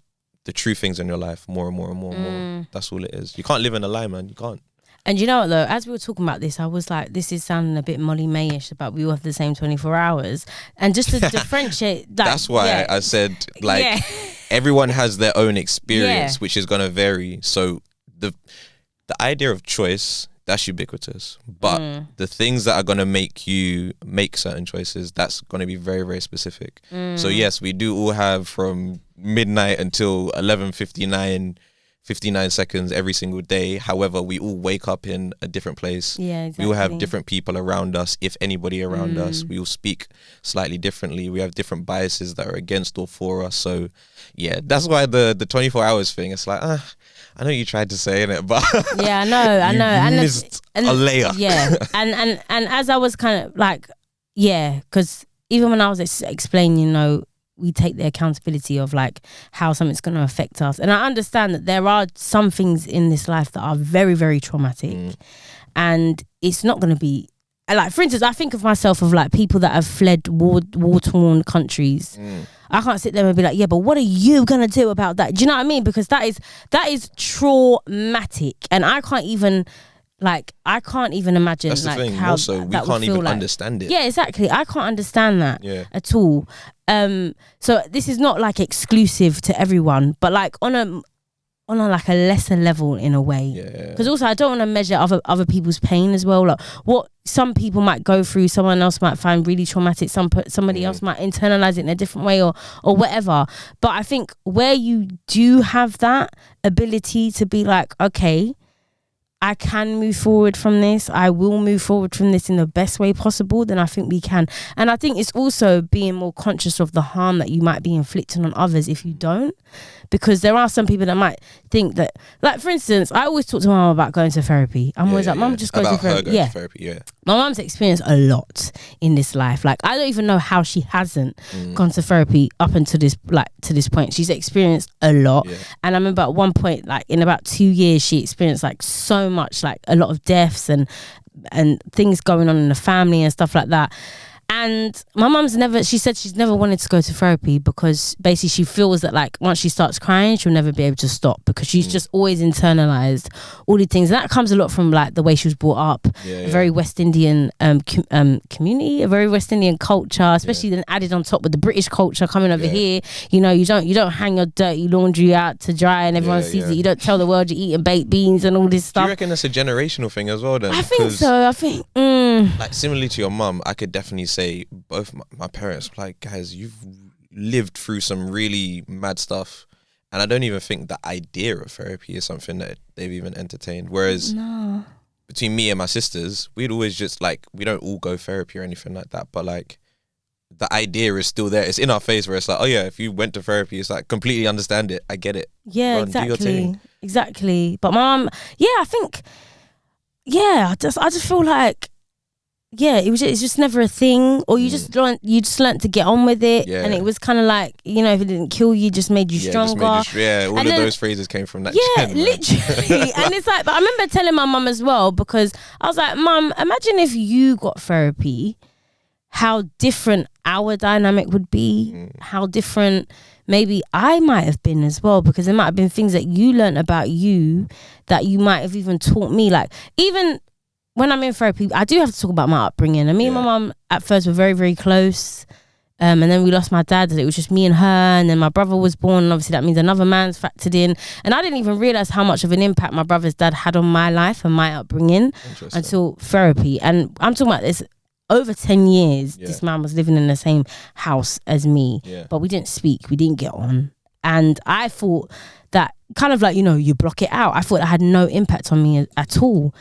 the true things in your life more and more and more and more. That's all it is. You can't live in a lie, man. You can't. And you know what though, as we were talking about this, I was like, this is sounding a bit Molly May-ish about we all have the same 24 hours. And just to differentiate, like, that's why I said, like, everyone has their own experience, which is going to vary. So the idea of choice, that's ubiquitous. But the things that are going to make you make certain choices, that's going to be very, very specific. So yes, we do all have from midnight until 11:59 seconds every single day. However, we all wake up in a different place. Yeah, exactly. We all have different people around us, if anybody around us. We all speak slightly differently. We have different biases that are against or for us. So yeah, that's why the 24 hours thing, it's like, I know you tried to say it, but yeah, I know. You missed a layer. Yeah, and as I was kind of like, yeah, because even when I was explaining, you know, we take the accountability of like how something's going to affect us. And I understand that there are some things in this life that are very, very traumatic. And it's not going to be, like, for instance, I think of myself of like people that have fled war-torn countries. I can't sit there and be like, yeah, but what are you going to do about that? Do you know what I mean? Because that is traumatic. And I can't even imagine. That's the like thing. how Also, we can't even understand it. Yeah, exactly. I can't understand that at all. So this is not like exclusive to everyone, but like on a like a lesser level in a way. Because also I don't want to measure other people's pain as well. Like what some people might go through, someone else might find really traumatic. Somebody else might internalize it in a different way or whatever. But I think where you do have that ability to be like, okay, I can move forward from this, I will move forward from this in the best way possible, then I think we can. And I think it's also being more conscious of the harm that you might be inflicting on others if you don't. Because there are some people that might think that, like, for instance, I always talk to my mum about going to therapy. I'm always like, mum, just go to therapy. To therapy. My mum's experienced a lot in this life. Like, I don't even know how she hasn't gone to therapy up until this point. She's experienced a lot. And I remember at one point, like in about 2 years, she experienced like so much, like a lot of deaths and things going on in the family and stuff like that. And my mum's she said she's never wanted to go to therapy because basically she feels that like once she starts crying, she'll never be able to stop because she's just always internalized all these things. And that comes a lot from like the way she was brought up, a very West Indian community, a very West Indian culture, especially then added on top with the British culture coming over here. You know, you don't hang your dirty laundry out to dry and everyone sees it. You don't tell the world you're eating baked beans and all this stuff. Do you reckon that's a generational thing as well then? I think so. I think like similarly to your mum, I could definitely say both my parents were like, guys, you've lived through some really mad stuff, and I don't even think the idea of therapy is something that they've even entertained. Whereas between me and my sisters, we'd always just like, we don't all go therapy or anything like that, but like the idea is still there. It's in our face where it's like, oh yeah, if you went to therapy, it's like completely understand it. I get it. Yeah, exactly. But my mum, I think, I just feel like, it's just never a thing, or you just learned to get on with it, and it was kind of like, you know, if it didn't kill you, just made you stronger. All of those phrases came from that. Literally. And it's like, but I remember telling my mum as well, because I was like, Mum, imagine if you got therapy, how different our dynamic would be, how different maybe I might have been as well, because there might have been things that you learned about you that you might have even taught me. Like, even when I'm in therapy, I do have to talk about my upbringing. And me and my mum at first were very, very close. And then we lost my dad. It was just me and her. And then my brother was born. And obviously that means another man's factored in. And I didn't even realise how much of an impact my brother's dad had on my life and my upbringing until therapy. And I'm talking about this over 10 years. This man was living in the same house as me. But we didn't speak. We didn't get on. And I thought that kind of like, you know, you block it out. I thought that had no impact on me at all.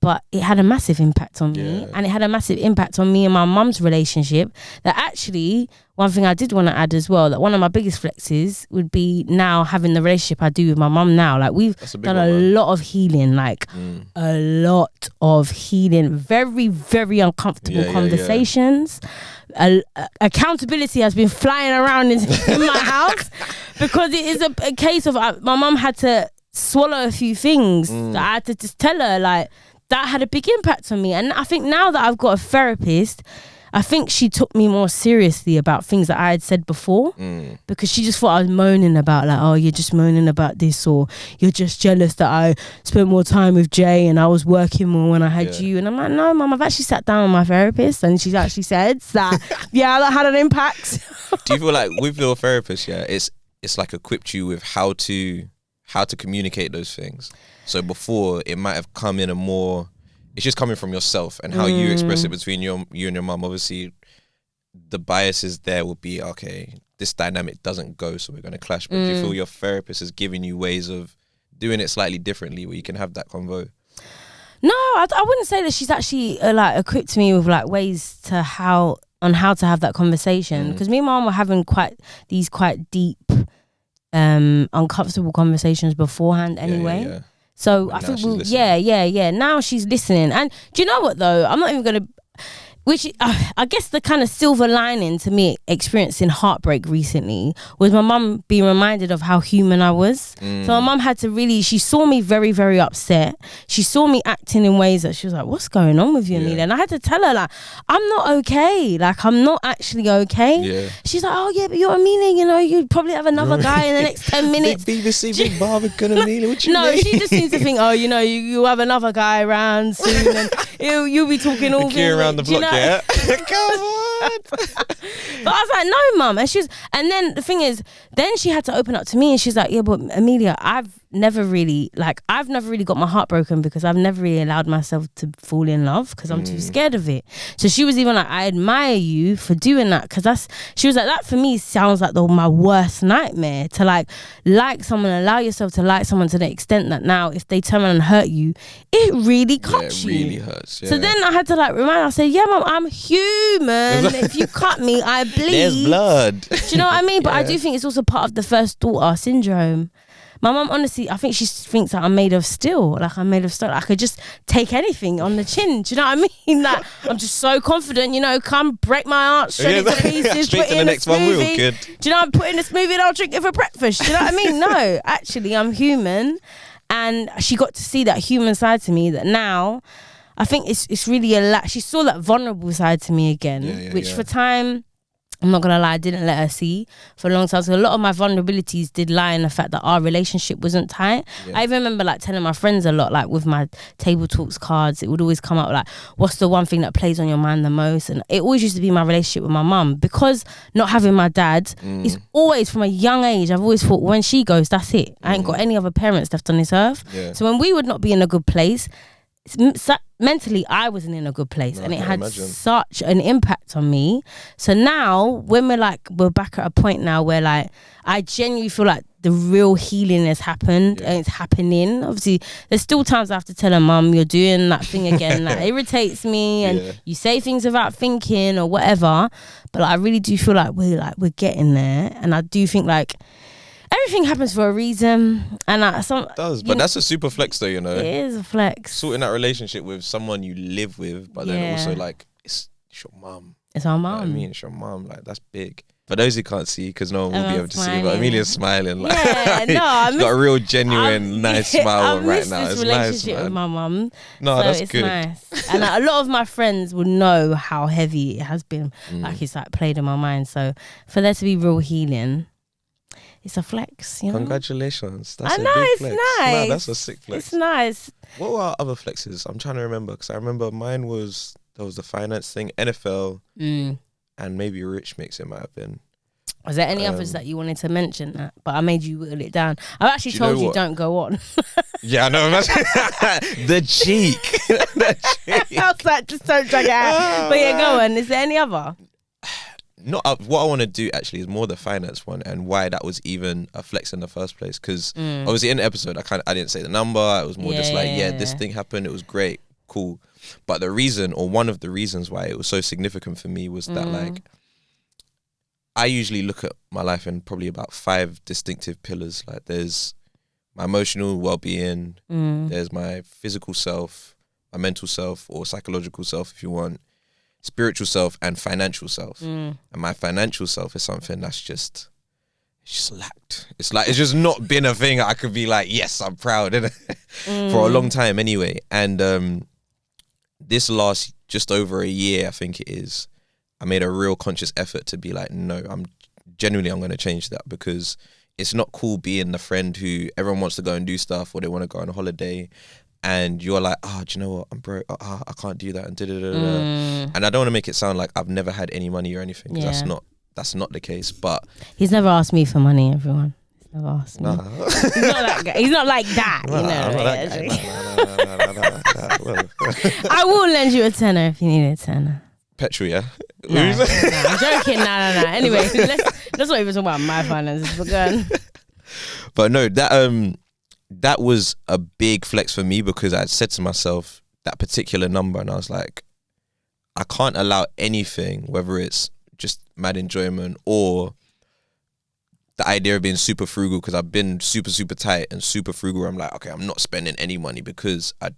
But it had a massive impact on me, and it had a massive impact on me and my mum's relationship. That actually, one thing I did want to add as well, that one of my biggest flexes would be now having the relationship I do with my mum now. Like, we've done a lot of healing, like a lot of healing, very, very uncomfortable conversations, accountability has been flying around in my house, because it is a case of my mum had to swallow a few things that I had to just tell her, like, that had a big impact on me. And I think now that I've got a therapist, I think she took me more seriously about things that I had said before, because she just thought I was moaning about, like, oh, you're just moaning about this, or you're just jealous that I spent more time with Jay and I was working more when I had you. And I'm like, no, Mum, I've actually sat down with my therapist and she's actually said that, yeah, that had an impact. Do you feel like with your therapist, it's like equipped you with how to communicate those things? So before, it might have come in it's just coming from yourself and how you express it between you and your mum. Obviously, the biases there will be, okay, this dynamic doesn't go, so we're going to clash. But do you feel your therapist is giving you ways of doing it slightly differently where you can have that convo? No, I wouldn't say that she's actually like equipped me with like ways to how to have that conversation. Because me and Mum were having quite deep, uncomfortable conversations beforehand anyway. Yeah. So But I now think she's yeah. Now she's listening. And do you know what though? I'm not even gonna. Which I guess the kind of silver lining to me experiencing heartbreak recently was my mum being reminded of how human I was. So my mum had to really, she saw me very, very upset. She saw me acting in ways that she was like, what's going on with you, Amelia? And I had to tell her, like, I'm not okay. Like, I'm not actually okay. Yeah. She's like, oh yeah, but you're Amelia, you know, you'd probably have another guy in the next 10 minutes. Big BBC, Big Barbican, Amelia, what you mean? She just seems to think, oh, you know, you have another guy around soon and you'll be talking all Queuing around the block, yeah. Come on. But I was like, no, Mum. And then the thing is, then she had to open up to me and she's like, yeah, but Amelia, I've never really got my heart broken because I've never really allowed myself to fall in love because I'm too scared of it. So she was even like, I admire you for doing that, because she was like, that for me sounds like my worst nightmare, to like someone, allow yourself to like someone to the extent that now if they turn around and hurt you, it really cuts you. It really hurts. Yeah. So then I had to remind her, I said, yeah, Mum, I'm human. If you cut me, I bleed. There's blood. Do you know what I mean? But I do think it's also part of the first daughter syndrome. My mum, honestly, I think she thinks that I'm made of steel. Like, I'm made of steel. I could just take anything on the chin. Do you know what I mean? Like, I'm just so confident, you know, come break my arm, shred it to pieces, straight put to it the in next a one wheel, smoothie. kid. Do you know, I'm putting a smoothie and I'll drink it for breakfast. Do you know what I mean? No, actually, I'm human. And she got to see that human side to me that now, I think it's really she saw that vulnerable side to me again, which for time, I'm not gonna lie, I didn't let her see for a long time. So a lot of my vulnerabilities did lie in the fact that our relationship wasn't tight. I even remember telling my friends a lot, with my table talks cards, it would always come up what's the one thing that plays on your mind the most? And it always used to be my relationship with my mum, because not having my dad is always, from a young age, I've always thought, when she goes, that's it. I ain't got any other parents left on this earth. So when we would not be in a good place, mentally I wasn't in a good place, and it had such an impact on me. So now when we're back at a point now where I genuinely feel like the real healing has happened and it's happening. Obviously there's still times I have to tell her, Mum, you're doing that thing again that irritates me, and you say things without thinking or whatever, but I really do feel like we're getting there. And I do think everything happens for a reason, and it does, but that's a super flex though, you know. It is a flex. Sorting that relationship with someone you live with, but then also it's your mum. It's our mum. You know what I mean, it's your mum. That's big. For those who can't see, because no one will be able to see, but Amelia's smiling. She's got a real genuine, nice smile on right now. This it's relationship nice, with my mum. No, so that's it's good. Nice. And a lot of my friends will know how heavy it has been. It's played in my mind. So for there to be real healing, it's a flex, you know. Congratulations. That's I know, it's nice. Wow, that's a sick flex. It's nice. What were our other flexes? I'm trying to remember, because I remember mine there was the finance thing, NFL, and maybe Rich Mix it might have been. Was there any others that you wanted to mention that? But I made you whittle it down. I've actually told you don't go on. Yeah, I know. The cheek. The cheek. I was like, just don't drag it out. But yeah, go on. Is there any other? Not what I want to do actually is more the finance one, and why that was even a flex in the first place. Because obviously in the episode I didn't say the number. It was more just this thing happened. It was great, cool. But the reason, or one of the reasons why it was so significant for me, was that I usually look at my life in probably about 5 distinctive pillars. There's my emotional well-being, there's my physical self, my mental self, or psychological self if you want. spiritual self and financial self. And my financial self is something that's just lacked. It's like, it's just not been a thing I could be like, yes, I'm proud for a long time anyway. And this last just over a year, I think it is, I made a real conscious effort to be like, no, I'm going to change that, because it's not cool being the friend who everyone wants to go and do stuff, or they want to go on a holiday, and you're like, do you know what, I'm broke, I can't do that, and and I don't want to make it sound like I've never had any money or anything, because that's not the case. But he's never asked me for money, everyone. He's never asked me. He's not that guy. He's not like that, you know. I'm not that guy. I will lend you a tenner if you need a tenner. Petrol, yeah? No, I'm joking. No. Anyway, let's not even talk about my finances. But go on. But no, that was a big flex for me, because I said to myself that particular number, and I was like, I can't allow anything, whether it's just mad enjoyment or the idea of being super frugal, because I've been super tight and super frugal. I'm like, okay, I'm not spending any money because I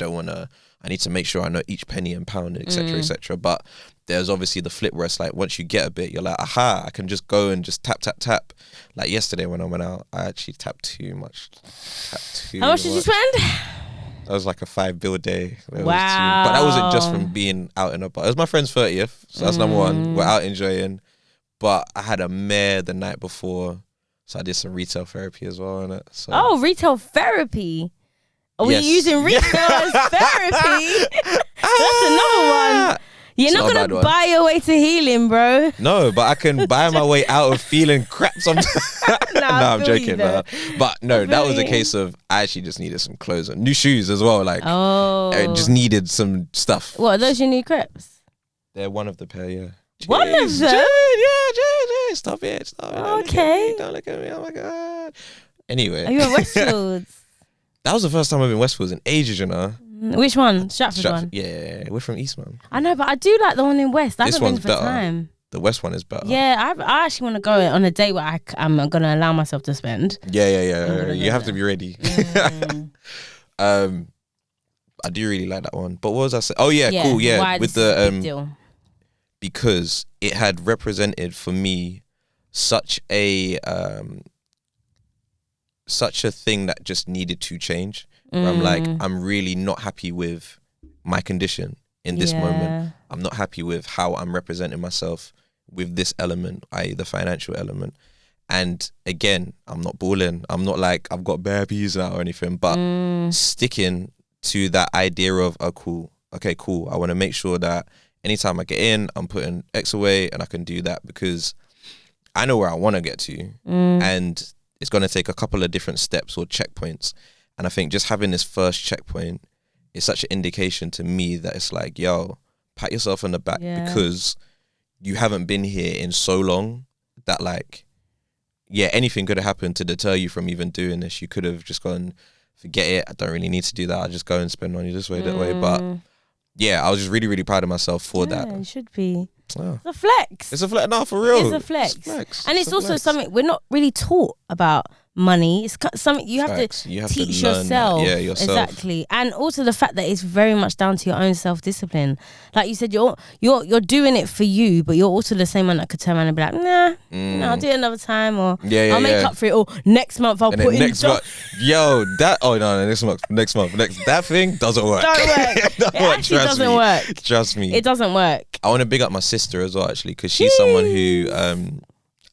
need to make sure I know each penny and pound, etc., etc. But there's obviously the flip where it's like, once you get a bit, you're like, aha, I can just go and just tap. Like yesterday when I went out, I actually tapped too much. How much did you spend? That was like a $5 day. Wow. But that wasn't just from being out and about. It was my friend's 30th, so that's number one. We're out enjoying. But I had a mare the night before, so I did some retail therapy as well on it. So. Oh, retail therapy. Are we using retail as therapy? That's another one. You're not going to buy your way to healing, bro. No, but I can buy my way out of feeling crap sometimes. No, I'm joking. But no, that was a case of, I actually just needed some clothes and new shoes as well. Like, I just needed some stuff. What, are those your new crepes? They're one of the pair, yeah. One of them? Jane. Stop it. Okay. Don't look at me. Oh my God. Anyway. Are you at Westfields? That was the first time I've been Westfields in ages, you know. Which one? Stratford one? Yeah, we're from East, man. I know, but I do like the one in West. I haven't been for better. time. The West one is better. Yeah, I actually want to go on a day where I'm going to allow myself to spend. Yeah. You have to be ready. I do really like that one. But what was I saying? Oh yeah, cool. Yeah, why with this is a big the deal? Because it had represented for me such a thing that just needed to change. Where I'm like, I'm really not happy with my condition in this moment. I'm not happy with how I'm representing myself with this element, i.e. the financial element. And again, I'm not balling. I'm not like I've got bare peas now or anything, but sticking to that idea of, cool. I want to make sure that anytime I get in, I'm putting X away and I can do that, because I know where I want to get to. And it's going to take a couple of different steps or checkpoints. And I think just having this first checkpoint is such an indication to me that it's like, yo, pat yourself on the back, because you haven't been here in so long that, like, anything could have happened to deter you from even doing this. You could have just gone, forget it, I don't really need to do that, I'll just go and spend money this way, that way. But I was just really, really proud of myself for that. Yeah, it should be. Oh. It's a flex. It's a flex. No, for real. It's a flex. And it's also something we're not really taught about money. It's something you have to teach yourself. Yeah, yourself. Exactly. And also the fact that it's very much down to your own self-discipline. Like you said, you're doing it for you, but you're also the same one that could turn around and be like, nah, I'll do it another time, or I'll make up for it, or next month I'll put in next month, next month. That thing doesn't work. It actually doesn't work. Trust me. It doesn't work. I want to big up my sister as well, actually, because she's someone who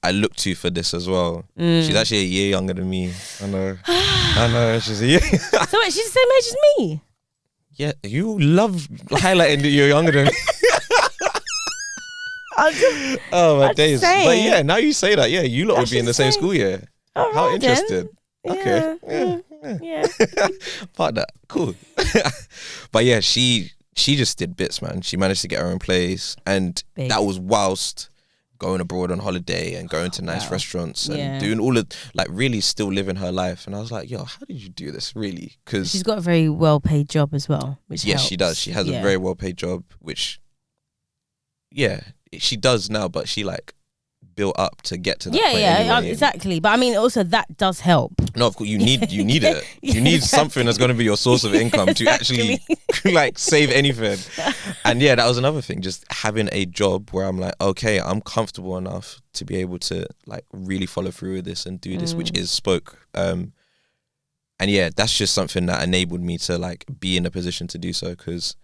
I look to for this as well. She's actually a year younger than me. I know. She's a year. So wait, she's the same age as me? Yeah, you love highlighting that you're younger than me. My days. Saying. But yeah, now you say that, you lot would be in the same school year. Oh, how interesting. Then. Okay. Yeah. Part that. Cool. But yeah, she just did bits, man. She managed to get her own place, and that was whilst going abroad on holiday and going to nice restaurants and doing all of, like, really still living her life. And I was like, yo, how did you do this, really? Because she's got a very well-paid job as well, which helps. She does. She has a very well-paid job, which she does now, but she, like, built up to get to that point anyway. Exactly. But I mean, also that does help. No, of course, you need it. You need something that's going to be your source of income to actually like save anything. And yeah, that was another thing, just having a job where I'm like, okay, I'm comfortable enough to be able to like really follow through with this and do this, which is spoke. And yeah, that's just something that enabled me to like be in a position to do so, because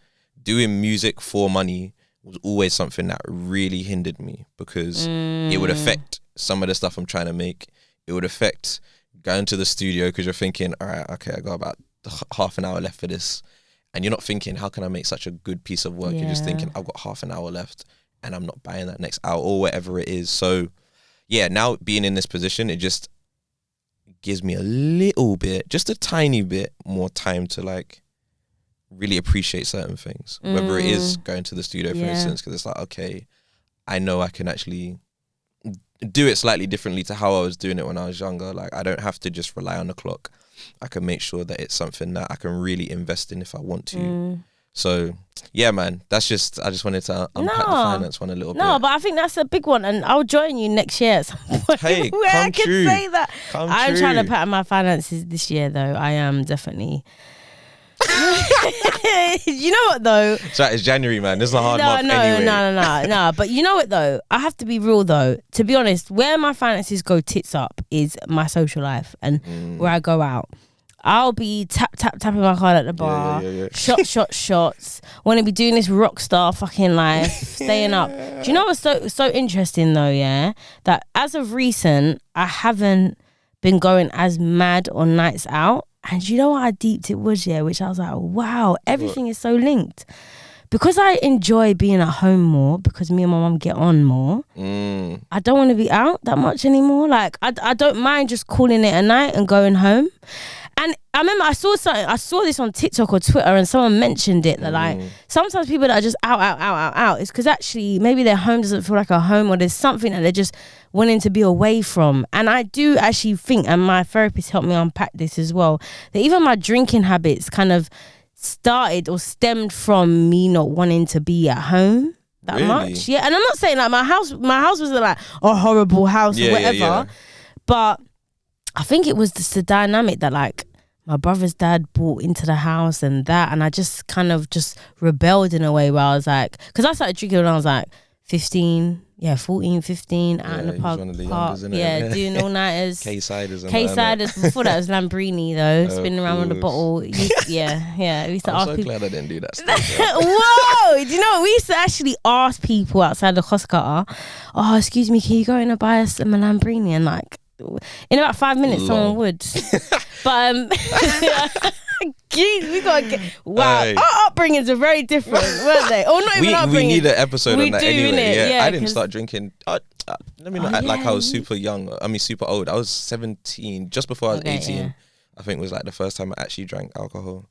doing music for money was always something that really hindered me, because it would affect some of the stuff I'm trying to make. It would affect going to the studio, because you're thinking, all right, okay, I got about half an hour left for this. And you're not thinking, how can I make such a good piece of work? You're just thinking, I've got half an hour left and I'm not buying that next hour or whatever it is. So yeah, now being in this position, it just gives me a little bit, just a tiny bit more time to like really appreciate certain things. Whether it is going to the studio, for instance, because it's like, okay, I know I can actually do it slightly differently to how I was doing it when I was younger. Like, I don't have to just rely on the clock. I can make sure that it's something that I can really invest in if I want to. So yeah, man, that's just, I just wanted to unpack the finance one a little bit. No, but I think that's a big one, and I'll join you next year at some point. Hey, where come I can true. say that. I'm true. trying to pattern my finances this year, though. I am definitely. You know what though? So it's January, man. This is a hard month anyway. No. But you know what though? I have to be real though. To be honest, where my finances go tits up is my social life and where I go out. I'll be tapping my card at the bar, shots. Want to be doing this rock star fucking life, staying up. Do you know what's so interesting though? Yeah, that as of recent, I haven't been going as mad on nights out. And you know what I deeped it was, yeah, which I was like, wow, everything is so linked. Because I enjoy being at home more, because me and my mum get on more, I don't want to be out that much anymore. Like, I don't mind just calling it a night and going home. And I remember I saw this on TikTok or Twitter, and someone mentioned it, that like sometimes people that are just out is because actually maybe their home doesn't feel like a home, or there's something that they're just wanting to be away from. And I do actually think, and my therapist helped me unpack this as well, that even my drinking habits kind of started or stemmed from me not wanting to be at home that much. Yeah, and I'm not saying like my house wasn't like a horrible house or whatever, but I think it was just the dynamic that like my brother's dad brought into the house and I just kind of just rebelled in a way where I was like, because I started drinking when I was like 14, 15, out in the park, doing all-nighters. K-siders. Before that was Lambrini though, spinning around with the bottle. We used to I'm ask so people. glad I didn't do that stuff. Whoa! Do you know what? We used to actually ask people outside the Costco, oh, excuse me, can you go in and buy us a Lambrini? And like, in about 5 minutes, someone would. But we gotta get. Wow, our upbringings are very different, weren't they? Or not even upbringing. We need an episode on that anyway. Yeah, I didn't start drinking. Let me not act like I was super young. I mean, super old. I was 17, just before I was 18. Yeah. I think was like the first time I actually drank alcohol.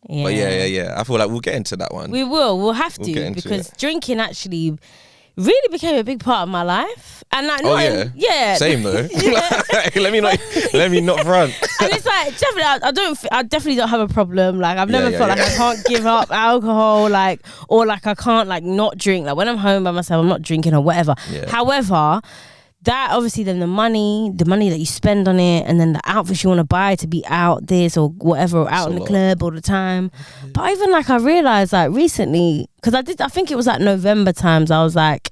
Yeah. But yeah. I feel like we'll get into that one. We will. We'll have to, because drinking actually really became a big part of my life. And like, same though. let me not front. And it's like, definitely, I definitely don't have a problem. Like, I've never felt like I can't give up alcohol, like, or like I can't like not drink. Like when I'm home by myself, I'm not drinking or whatever. Yeah. However, that obviously then the money that you spend on it, and then the outfits you want to buy to be out this or whatever, or out in the club all the time. But even like I realized like recently, because I think it was like November times, I was like,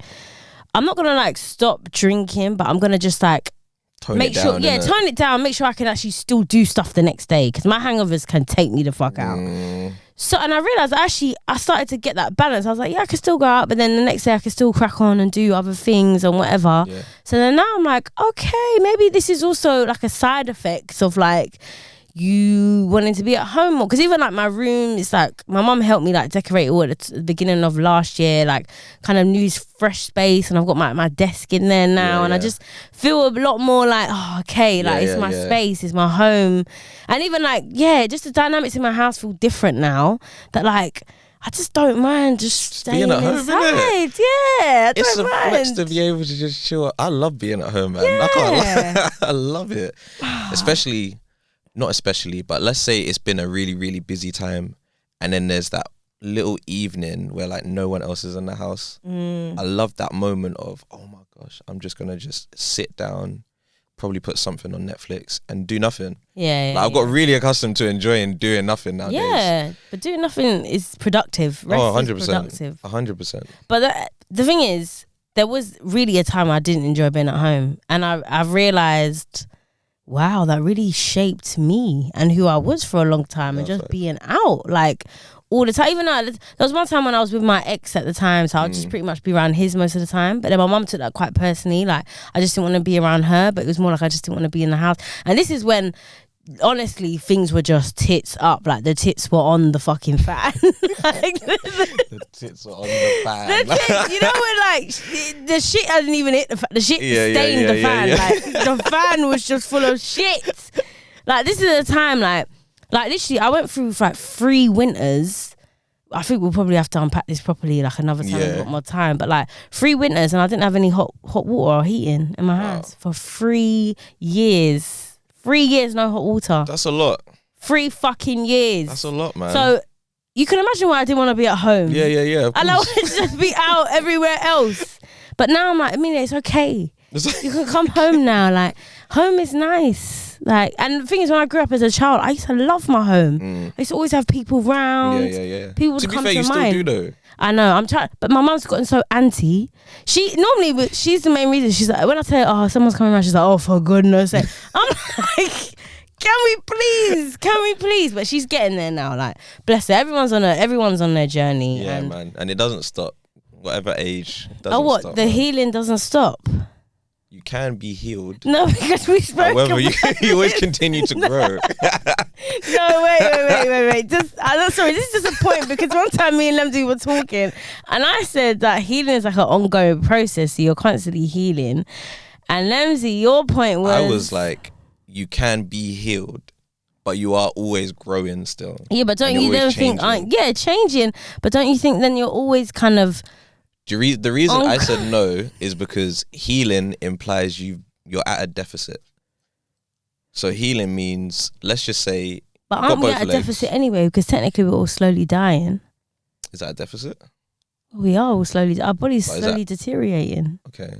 I'm not gonna like stop drinking, but I'm gonna just like tone it down, make sure I can actually still do stuff the next day, because my hangovers can take me the fuck out. So, and I realized I started to get that balance. I was like, yeah, I can still go out, but then the next day I can still crack on and do other things and whatever. Yeah. So then now I'm like, okay, maybe this is also like a side effect of like you wanting to be at home more. Because even like my room, it's like my mum helped me like decorate all at the beginning of last year, like kind of new fresh space, and I've got my desk in there now, and I just feel a lot more like, oh, okay, like it's my space, it's my home. And even like, just the dynamics in my house feel different now, that like I just don't mind just staying at home, inside. Yeah, it's a flex to be able to just chill. I love being at home, man. I can't lie. I love it. Not especially, but let's say it's been a really, really busy time, and then there's that little evening where like no one else is in the house. I love that moment of, oh my gosh, I'm just gonna just sit down, probably put something on Netflix and do nothing. Yeah. Like, I've got really accustomed to enjoying doing nothing nowadays. Yeah, but doing nothing is productive. Rest 100%. is productive. 100%. But the thing is, there was really a time I didn't enjoy being at home, and I've realised, wow, that really shaped me and who I was for a long time, and just being out like all the time. Even though there was one time when I was with my ex at the time, so I'd just pretty much be around his most of the time. But then my mum took that quite personally. Like, I just didn't want to be around her, but it was more like I just didn't want to be in the house. And this is when, honestly, things were just tits up. Like, the tits were on the fucking fan. Like, the tits were on the fan. The tits, you know, when like the shit hadn't even hit the fan. The shit stained the fan. Like, the fan was just full of shit. Like, this is the time, like literally, I went through like 3 winters. I think we'll probably have to unpack this properly like another time. We've got more time. But like 3 winters, and I didn't have any hot water or heating in my house for 3 years. 3 years, no hot water. That's a lot. 3 fucking years. That's a lot, man. So you can imagine why I didn't want to be at home. Yeah. And I wanted to just be out everywhere else. But now I'm like, Amelia, it's okay. You can come home now. Like, home is nice. Like, and the thing is, when I grew up as a child, I used to love my home. I used to always have people round. Yeah. People would to be come fair, to you mind. still do though. I know, I'm trying, but my mum's gotten so anti. She's the main reason. She's like, when I tell her, oh, someone's coming around, she's like, oh, for goodness sake. I'm like, can we please? But she's getting there now. Like, bless her. Everyone's on their journey. Yeah, man, and it doesn't stop. Whatever age, it doesn't stop. The healing doesn't stop. You can be healed. No, because we spoke. However, you always continue to grow. No, wait. Sorry, this is just a point, because one time me and Lemzi were talking, and I said that healing is like an ongoing process, so you're constantly healing. And Lemzi, your point was, I was like, you can be healed, but you are always growing still. Yeah, but don't you then think, changing, but don't you think then you're always kind of... The reason I said no is because healing implies you're at a deficit. So healing means, let's just say... But aren't we at a deficit anyway? Because technically we're all slowly dying. Is that a deficit? We are all slowly... Our body's slowly deteriorating. Okay.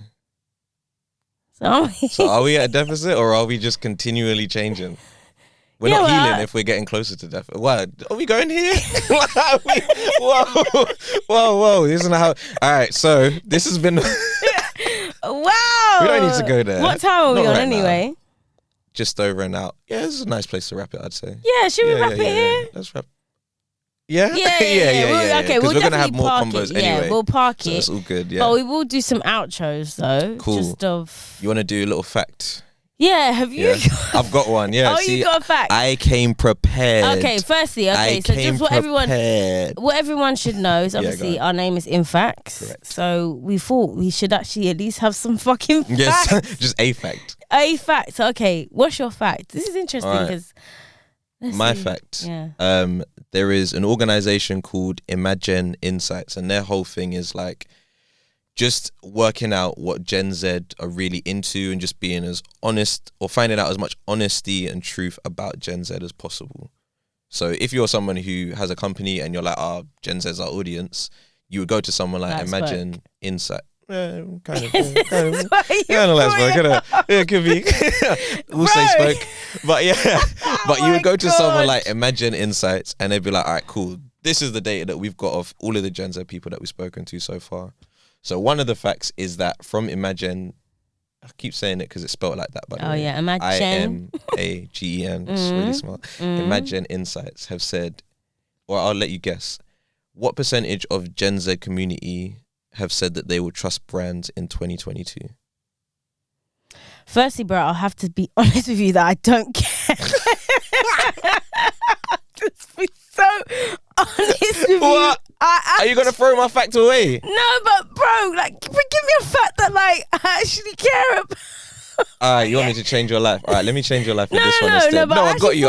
So are we at a deficit, or are we just continually changing? We're not healing if we're getting closer to death. What? Are we going here? Whoa. This is not how... All right, so this has been... Wow. We don't need to go there. What time are we on anyway? Now. Just over and out. Yeah, this is a nice place to wrap it, I'd say. Yeah, should we wrap it here? Let's wrap. Yeah? Yeah. Okay, because we're going to have more combos anyway. Yeah, we'll park it. So it's all good, yeah. But we will do some outros though. Cool. You want to do a little fact? Yeah, have you? Yeah. I've got one, yeah. Oh, you got a fact? I came prepared. Okay, firstly, so just what everyone should know is obviously our name is Infacts. Correct. So we thought we should actually at least have some fucking facts. Yes, just a fact. A fact. Okay, what's your fact? This is interesting because... My fact. Yeah. There is an organization called Imagine Insights, and their whole thing is like just working out what Gen Z are really into and just being as honest, or finding out as much honesty and truth about Gen Z as possible. So if you're someone who has a company and you're like, Gen Z's our audience, you would go to someone like Imagine Insight. Yeah, kind of. It could be. Also spoke. But yeah. But you would go to someone like Imagine Insights, and they'd be like, all right, cool. This is the data that we've got of all of the Gen Z people that we've spoken to so far. So one of the facts is that from Imagine, I keep saying it because it's spelled like that, by the way. Yeah, Imagine. IMAGEN. It's really smart. Imagine Insights have said, or I'll let you guess, what percentage of Gen Z community have said that they will trust brands in 2022? Firstly, bro, I'll have to be honest with you that I don't care. Just be so honest with you. Are you gonna throw my fact away? No, but bro, like, give me a fact that like I actually care about. Alright, you want me to change your life? Alright, let me change your life with this one instead. No, I got you.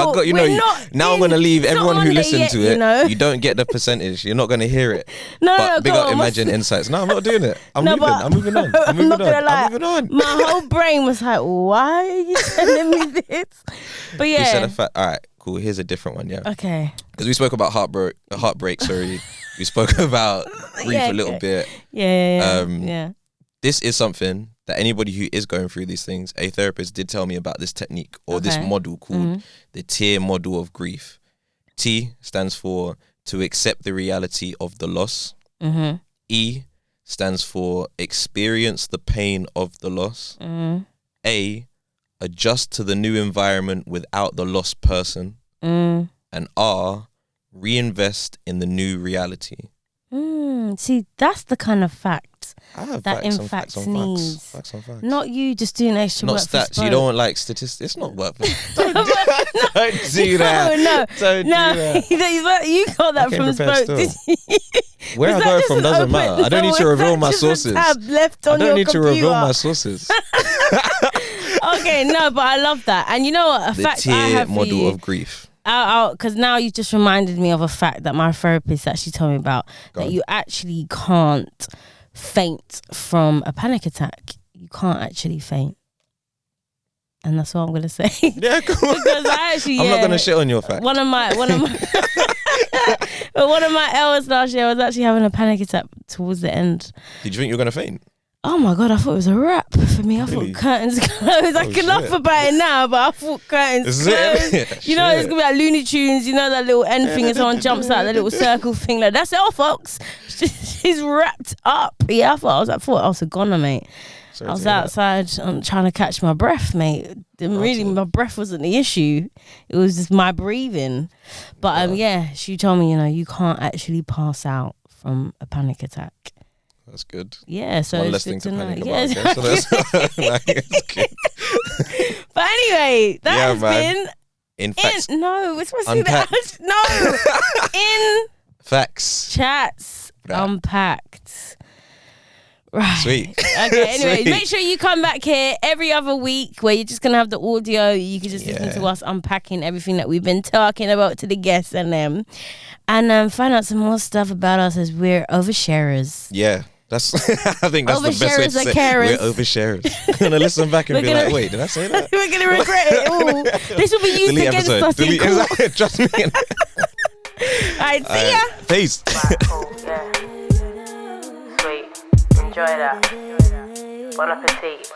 Now I'm gonna leave everyone who listened to it. You don't get the percentage. You're not gonna hear it. Big up Imagine Insights. No, I'm not doing it. I'm moving on. I'm moving on. My whole brain was like, why are you telling me this? But yeah. We said a fact. Alright, cool. Here's a different one, yeah. Okay. Because we spoke about heartbreak, sorry. We spoke about grief a little bit. Yeah. This is something that anybody who is going through these things, a therapist did tell me about this technique or this model called the tier model of grief. T stands for to accept the reality of the loss. E stands for experience the pain of the loss. A, adjust to the new environment without the lost person. And R, reinvest in the new reality. See, that's the kind of fact I have that facts in on fact facts on needs. facts on facts. Not you just doing extra Not work for stats. Spoke. You don't want like statistics. It's not work. Don't do that. No, Don't do that. You got that came from prepared Spoke. still. Where I got it from doesn't matter. I don't need to reveal my sources. Left on I don't need your to reveal computer. my sources. Okay, no, but I love that. And you know what? A The fact I tier have for model you, of grief. because now you just reminded me of a fact that my therapist actually told me about. That you actually can't faint from a panic attack. You can't actually faint. And that's what I'm gonna say. Yeah, cool. Because I actually, I'm not gonna shit on your fact. One of my elders last year was actually having a panic attack towards the end. Did you think you were gonna faint? Oh my God, I thought it was a wrap for me. I Really? thought curtains closed. I can laugh about it now, but I thought curtains closed. You know, it's gonna be like Looney Tunes. You know that little end thing and someone jumps out, the little circle thing. Like, that's it, all, folks. She's wrapped up. Yeah, I thought I was a goner, mate. Sorry I was to hear outside trying to catch my breath, mate. Really, my breath wasn't the issue. It was just my breathing. But yeah, she told me, you can't actually pass out from a panic attack. That's good. Yeah, so one it's less good thing to know. panic Yeah, about. Okay? So that's good. But anyway, that has been In facts. no, we're supposed to do that. Unpacked. No, in Facts. Chats Unpacked. Right. Sweet. Okay, anyway, Sweet. make sure you come back here every other week where you're just going to have the audio. You can just listen to us unpacking everything that we've been talking about to the guests and them. And find out some more stuff about us as we're oversharers. Yeah. That's. I think that's the best way to say it. We're oversharers. I'm gonna listen back and be like, wait, did I say that? We're going to regret it. Ooh, this will be used Delete against episode. us in Delete. court. Exactly. Trust me. All right, see ya. Peace. Cool, yeah. Sweet. Enjoy that. Bon appetit.